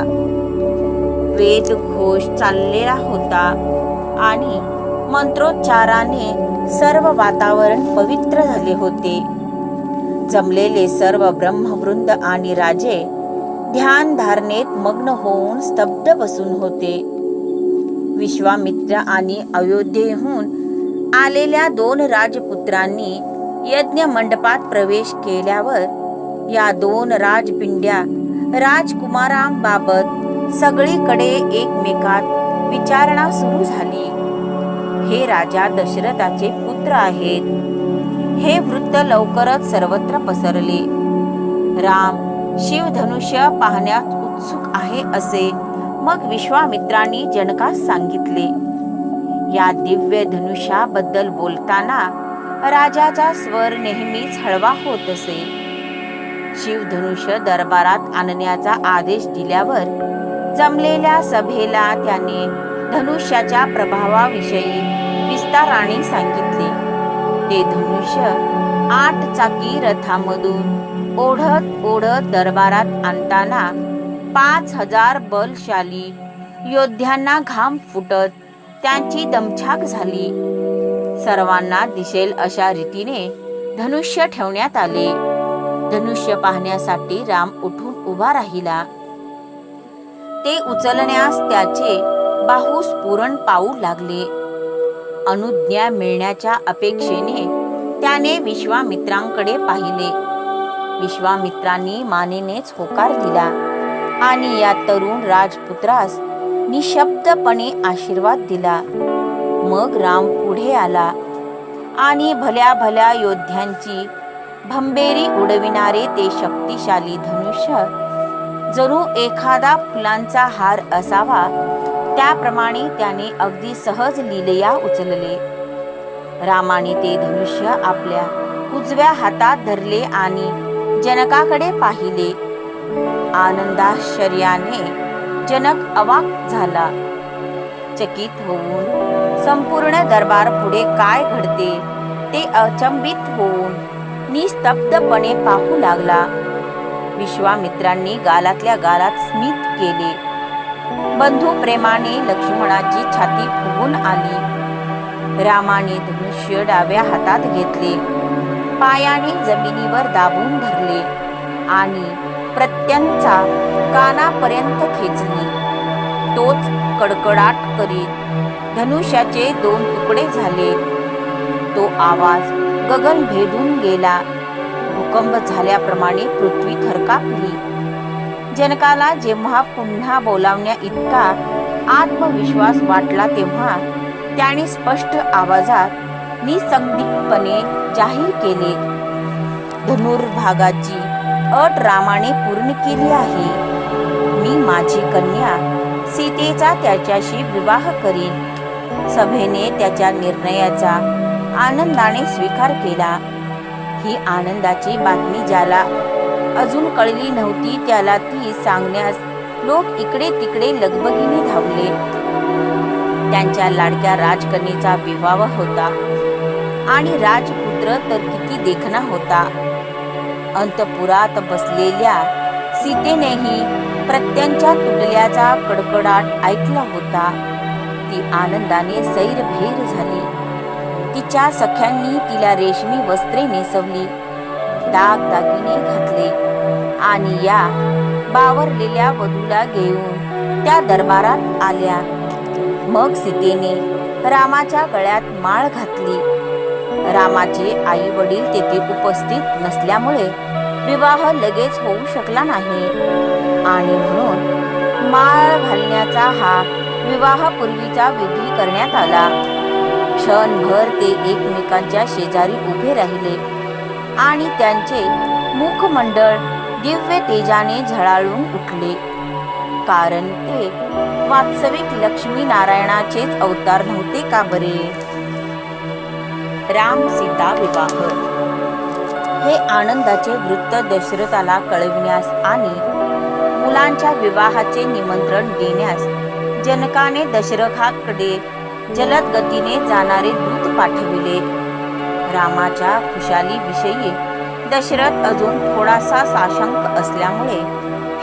वेद घोष चाललेला होता आणि मंत्रोच्चाराने सर्व वातावरण पवित्र झाले होते. जमलेले सर्व ब्रह्मवृंद आणि राजे ध्यान धारणेत मग्न होऊन स्तब्ध बसून होते. विश्वामित्र आणि अयोध्येहून आलेल्या 2 राजपुत्रांनी यज्ञ मंडपात प्रवेश केल्यावर या 2 राजपिंड्या राजकुमारांबाबत सगळीकडे एकमेकात विचारणा सुरू झाली. हे राजा दशरथाचे पुत्र आहेत. हे वृत्त लवकरच सर्वत्र पसरले. राम शिवधनुष्य पाहण्यात उत्सुक आहे असे मग विश्वामित्रांनी जनकास सांगितले. या दिव्य धनुष्याबद्दल बोलताना राजाचा स्वर नेहमीच हळवा होत असे. शिवधनुष्य दरबारात आणण्याचा आदेश दिल्यावर जमलेल्या सभेला त्याने धनुष्याच्या प्रभावाविषयी विस्ताराने सांगितले. ते धनुष्य 8 चाकी रथामधून ओढत ओढत दरबारात आणताना 5000 बलशाली योद्ध्यांना घाम फुटत त्यांची दमछाक झाली. सर्वांना दिसेल अशा रीतीने धनुष्य ठेवण्यात आले. धनुष्य पाहण्यासाठी राम उठून उभा राहिला. ते उचलण्यास त्याचे बाहू स्फुरण पाहू लागले. अनुज्ञा मिळण्याच्या अपेक्षेने त्याने विश्वामित्रांकडे पाहिले. विश्वामित्रांनी मानेनेच होकार दिला आणि या तरुण राजपुत्रास निशब्दपणे आशीर्वाद दिला. मग राम पुढे आला आणि भल्या भल्या योद्ध्यांची भंबेरी उडविणारे ते शक्तिशाली धनुष्य जणू एखादा फुलांचा हार असावा त्याप्रमाणे त्याने अगदी सहज लीलया उचलले. रामाने ते धनुष्य आपल्या उजव्या हातात धरले आणि जनकाकडे पाहिले. आनंदाश्चर्याने जनक अवाक झाला. चकित होऊन संपूर्ण दरबार पुढे काय घडते ते अचंबित होऊन निस्तब्धपणे पाहू लागला. विश्वामित्रांनी गालातल्या गालात स्मित केले बंधू प्रेमाने लक्ष्मणाची छाती फुगून आली. रामाने धनुष्य डाव्या हातात घेतले, पायाने जमिनीवर दाबून धरले आणि प्रत्यंचा कानापर्यंत खेचली. तोच कडकडाट करीत धनुष्याचे 2 तुकडे झाले. तो आवाज गगन भेदून गेला. भूकंप झाल्याप्रमाणे पृथ्वी थरकापली. जनकाला जेव्हा पुन्हा बोलावण्या इतका आत्मविश्वास वाटला तेव्हा त्याने स्पष्ट आवाजात निसंदिग्धपणे जाहीर केले, धनुर्भागाची अट रामाने पूर्ण केली आहे. मी माझी कन्या सीतेचा त्याच्याशी विवाह करीन. सभेने त्याच्या निर्णयाचा आनंदाने स्वीकार केला. ही आनंदाची बातमी ज्याला अजून कळली नव्हती त्याला ती सांगण्यास लोक इकडे तिकडे लगबगीने धावले. त्यांच्या लाडक्या राजकन्येचा विवाह होता आणि राजपुत्र तर किती देखणा होता. अंतपुरात बसलेल्या सीतेनेही प्रत्यंच्या तुटल्याचा कडकडाट ऐकला होता. ती आनंदाने सैरभैर झाली. तिच्या सख्यांनी तिला रेशमी वस्त्रे नेसवली, दागदागिने घातले आणि या बावरलेल्या वधूला घेऊन त्या दरबारात आल्या. मग सीतेने रामाच्या गळ्यात माळ घातली. रामाचे आई वडील तेथे उपस्थित नसल्यामुळे विवाह लगेच होऊ शकला नाही आणि म्हणून माळ घालण्याचा हा विवाहापूर्वीचा विधी करण्यात आला. क्षणभर ते एकमेकांच्या शेजारी उभे राहिले आणि त्यांचे मुखमंडळ दिव्य तेजाने झळाळून उठले, कारण ते वास्तविक लक्ष्मी नारायणाचेच अवतार नव्हते का बरे. राम सीता विवाह हे आनंदाचे वृत्त दशरथाला कळविण्यास आणि मुलांच्या विवाहाचे निमंत्रण देण्यास जनकाने दशरथाकडे जलद गतीने जाणारे दूत पाठविले. रामाच्या खुशालीविषयी दशरथ अजून थोडासा साशंक असल्यामुळे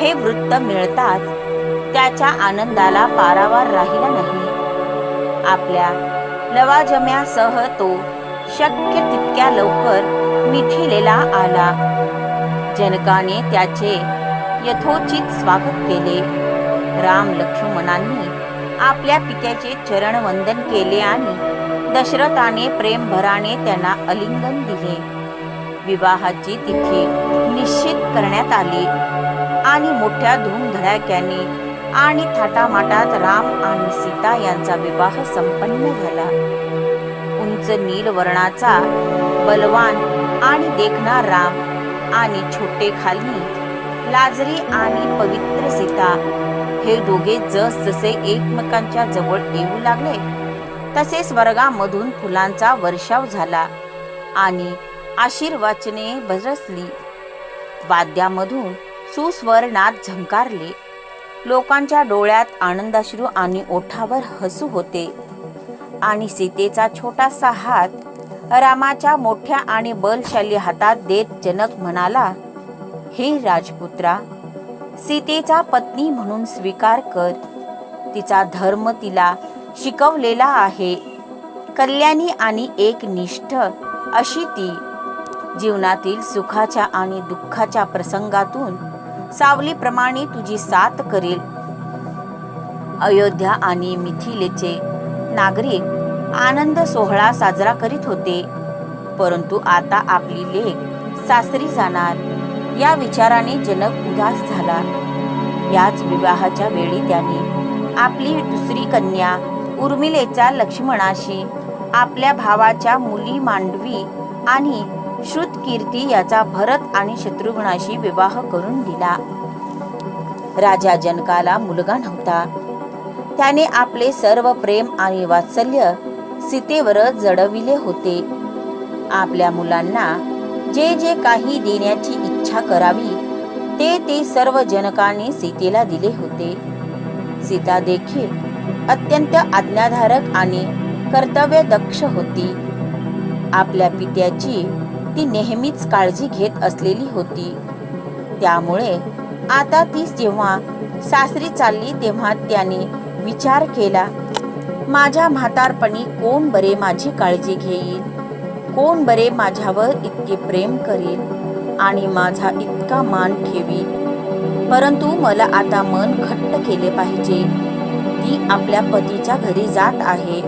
हे वृत्त मिळताच त्याच्या आनंदाला पारावार राहिला नाही. आपल्या लवाजम्यासह तो शक्य तितक्या लवकर मिथिलेला आला. जनकाने त्याचे यथोचित स्वागत केले. राम लक्ष्मणांनी आपल्या पित्याचे चरणवंदन केले आणि दशरथाने प्रेमभराने त्यांना आलिंगन दिले. विवाहाची तिथी निश्चित करण्यात आली आणि मोठ्या धूमधडाक्याने आणि थाटामाटात राम आणि सीता यांचा विवाह संपन्न झाला. उंच नील वर्णाचा बलवान आणि देखणा राम आणि छोटे खाली लाजरी आणि पवित्र सीता हे दोघे जसजसे एकमेकांच्या जवळ येऊ लागले तसे स्वर्गामधून फुलांचा वर्षाव झाला आणि आशीर्वचने बरसली. वाद्यामधून सुस्वर नाद झंकारले. लोकांच्या डोळ्यात आनंदाश्रू आणि ओठावर हसू होते आणि सीतेचा छोटासा हात रामाच्या मोठ्या आणि बलशाली हातात देत जनक म्हणाला, हे राजपुत्रा, सीतेचा पत्नी म्हणून स्वीकार कर. तिचा धर्म तिला शिकवलेला आहे. कल्याणी आणि एकनिष्ठ अशी ती जीवनातील सुखाच्या आणि दुःखाच्या प्रसंगातून सावलीप्रमाणे तुझी साथ करेल. अयोध्या आणि मिथिलेचे नागरिक आनंद सोहळा साजरा करीत होते, परंतु आता आपली लेक सासरी जाणार या विचाराने जनक उदास झाला. याच विवाहाच्या वेळी त्याने आपली दुसरी कन्या उर्मिलेचा लक्ष्मणाशी, आपल्या भावाच्या मुली मांडवी आणि श्रुतकीर्ती याचा भरत आणि शत्रुघ्नाशी विवाह करून दिला. राजा जनकाला मुलगा नव्हता. त्याने आपले सर्व प्रेम आणि वात्सल्य सीतेवरच जडविले होते. आपल्या मुलांना जे जे काही देण्याची इच्छा करावी ते सर्व जनकाने सीतेला दिले होते. सीता देखील अत्यंत आज्ञाधारक आणि कर्तव्यदक्ष होती. आपल्या पित्याची ती नेहमीच काळजी घेत असलेली होती. त्यामुळे आता ती जेव्हा सासरी चालली तेव्हा त्याने विचार केला, माझ्या म्हातारपणी कोण बरे माझी काळजी घेईल, कोण बरे माझ्यावर इतके प्रेम करेल आणि माझा इतका मान ठेवील. परंतु मला आता मन घट्ट केले पाहिजे. ती आपल्या पतीच्या घरी जात आहे,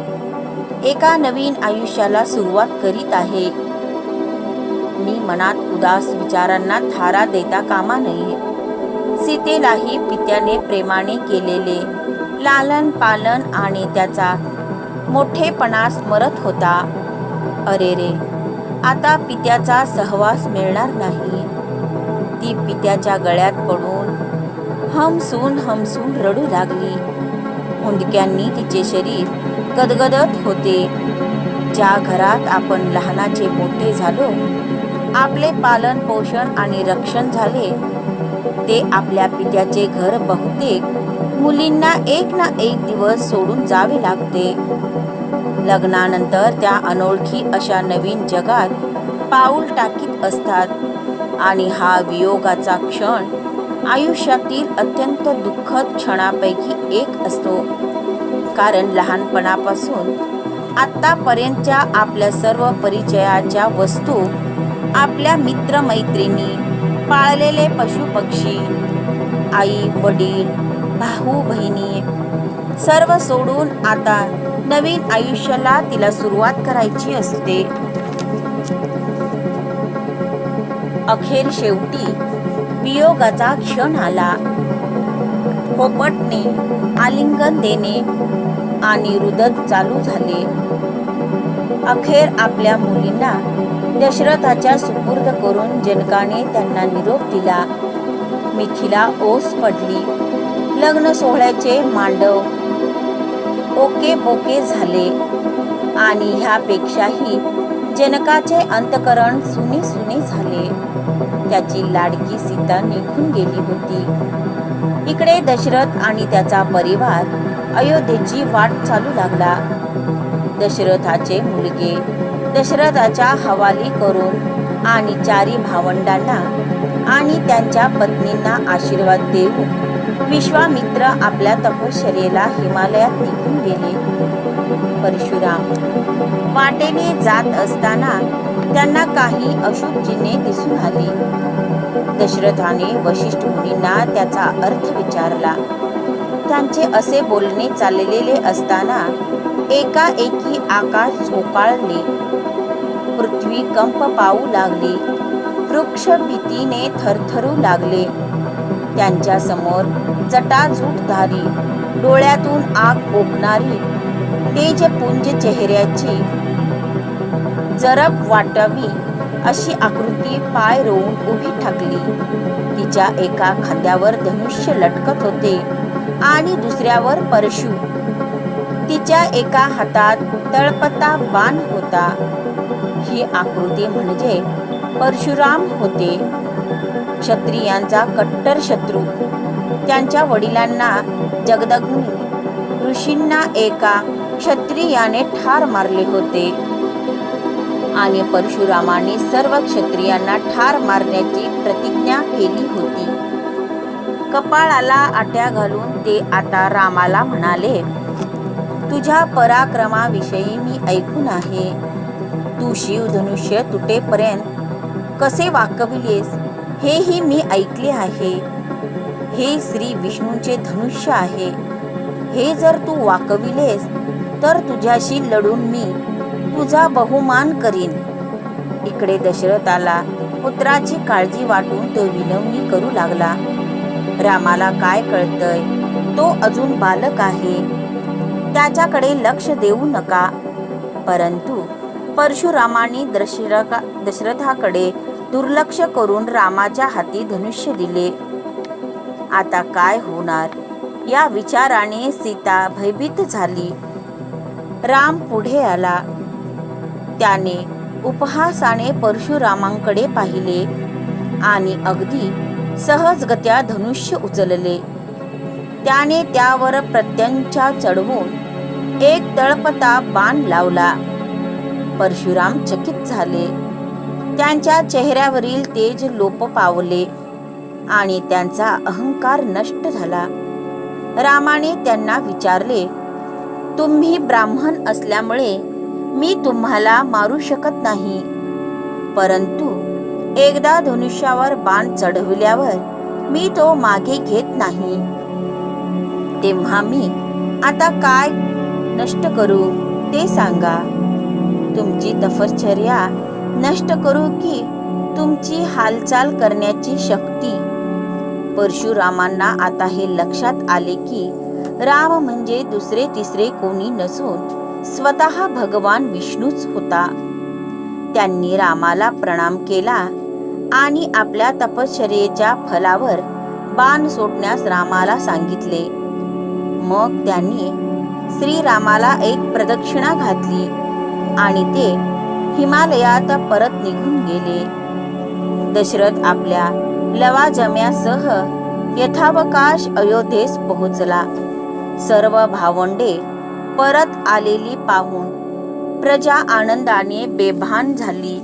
एका नवीन आयुष्याला सुरुवात करीत आहे. मी मनात उदास विचारांना थारा देता कामा नये. सीतेलाही पित्याने प्रेमाने केलेले लालन पालन आणि त्याचा मोठेपणा स्मरत होता. अरे रे, आता पित्याचा सहवास मिळणार नाही. ती पित्याच्या गळ्यात पडून हमसून रडू लागली. हुंदक्यांनी तिचे शरीर गदगदत होते. ज्या घरात आपण लहानाचे मोठे झालो, आपले पालन पोषण आणि रक्षण झाले, ते आपल्या पित्याचे घर बहुतेक मुलींना एक ना एक दिवस सोडून जावे लागते. लग्नानंतर त्या अनोळखी अशा नवीन जगात पाऊल टाकीत असतात आणि हा वियोगाचा क्षण आयुष्यातील अत्यंत दुःखद क्षणापैकी एक असतो. कारण लहानपणापासून आत्तापर्यंतच्या आपल्या सर्व परिचयाच्या वस्तू, आपल्या मित्रमैत्रिणी, पाळलेले पशुपक्षी, आई वडील, भाऊ बहिणी सर्व सोडून आता नवीन आयुष्याला तिला सुरुवात करायची असते. अखेर शेवटी वियोगाचा क्षण आला. पोपटने आलिंगन देणे आणि रुदत चालू झाले. अखेर आपल्या मुलींना दशरथाच्या सुपूर्द करून जनकाने त्यांना निरोप दिला. मिथिला ओस पडली. लग्न सोहळ्याचे मांडव ओके बोके झाले आणि ह्यापेक्षाही जनकाचे अंतकरण सुने झाले. त्याची लाडकी सीता निघून गेली होती. इकडे दशरथ आणि त्याचा परिवार अयोध्येची वाट चालू लागला. दशरथाचे मुलगे दशरथाच्या हवाली करून आणि चारी भावंडांना आणि त्यांच्या पत्नींना आशीर्वाद देऊन विश्वामित्र आपल्या तपश्चर्येला हिमालयात निघून गेले. परशुराम वाटेने जात असताना त्यांना काही अशुभ चिन्हे दिसून आली. दशरथाने वशिष्ठ मुनींना त्याचा अर्थ विचारला. त्यांचे असे बोलणे चाललेले असताना एकाएकी आकाश झोकाळले. पृथ्वी कंप पावू लागली. वृक्ष भीतीने थरथरू लागले. त्यांच्या समोर जटाजूटधारी, डोळ्यातून आग ओकणारी, तेजपुंज चेहऱ्याची जरब वाटावी अशी आकृती पाय रोवून उभी ठाकली. तिच्या एका खांद्यावर धनुष्य लटकत होते आणि दुसऱ्यावर परशु. तिच्या एका हातात तळपता बाण होता. ही आकृती म्हणजे परशुराम होते, क्षत्रियांचा कट्टर शत्रू. त्यांच्या वडिलांना जगदग्नी ऋषींना एका क्षत्रियाने ठार मारले होते आणि परशुरामाने सर्व क्षत्रियांना ठार मारण्याची प्रतिज्ञा केली होती. कपाळाला आट्या घालून ते आता रामाला म्हणाले, तुझ्या पराक्रमाविषयी मी ऐकून आहे. तू शिवधनुष्य तुटेपर्यंत कसे वाकविलेस हेही मी ऐकले आहे. हे श्री विष्णूचे धनुष्य आहे. हे जर तू वाकविलेस तर तुझ्याशी लढून मी तुझा बहुमान करीन. इकडे दशरथाला पुत्राची काळजी वाटून तो विनवणी करू लागला. रामाला काय कळतंय, तो अजून बालक आहे, त्याच्याकडे लक्ष देऊ नका. परंतु परशुरामाने दशरथाकडे दुर्लक्ष करून रामाच्या हाती धनुष्य दिले. आता काय होणार या विचाराने सीता भयभीत झाली. राम पुढे आला. त्याने उपहासाने परशुरामांकडे पाहिले आणि अगदी सहजगत्या धनुष्य उचलले. त्याने त्यावर प्रत्यंचा चढवून एक तळपता बाण लावला. परशुराम चकित झाले. त्यांच्या चेहऱ्यावरील तेज लोप पावले आणि त्यांचा अहंकार नष्ट झाला. रामाने त्यांना विचारले, तुम्ही ब्राह्मण असल्यामुळे मी तुम्हाला मारू शकत नाही, परंतु एकदा धनुष्यावर बाण चढविल्यावर मी तो मागे घेत नाही. तेव्हा मी आता काय नष्ट करू ते सांगा. तुमची तपश्चर्या नष्ट करू की तुमची हालचाल करण्याची शक्ती? परशुरामांना आता हे लक्षात आले की राम म्हणजे दुसरे तिसरे कोणी नसून स्वतः भगवान विष्णूच होता. त्यांनी रामाला प्रणाम केला आणि आपल्या तपश्चर्येच्या फलावर बाण सोडण्यास रामाला सांगितले. मग त्यांनी श्रीरामाला एक प्रदक्षिणा घातली आणि ते हिमालयात परत निघून गेले. दशरथ आपल्या लवाजम्यासह यथावकाश अयोध्येस पोहोचला. सर्व भावंडे परत आलेली पाहून प्रजा आनंदाने बेभान झाली.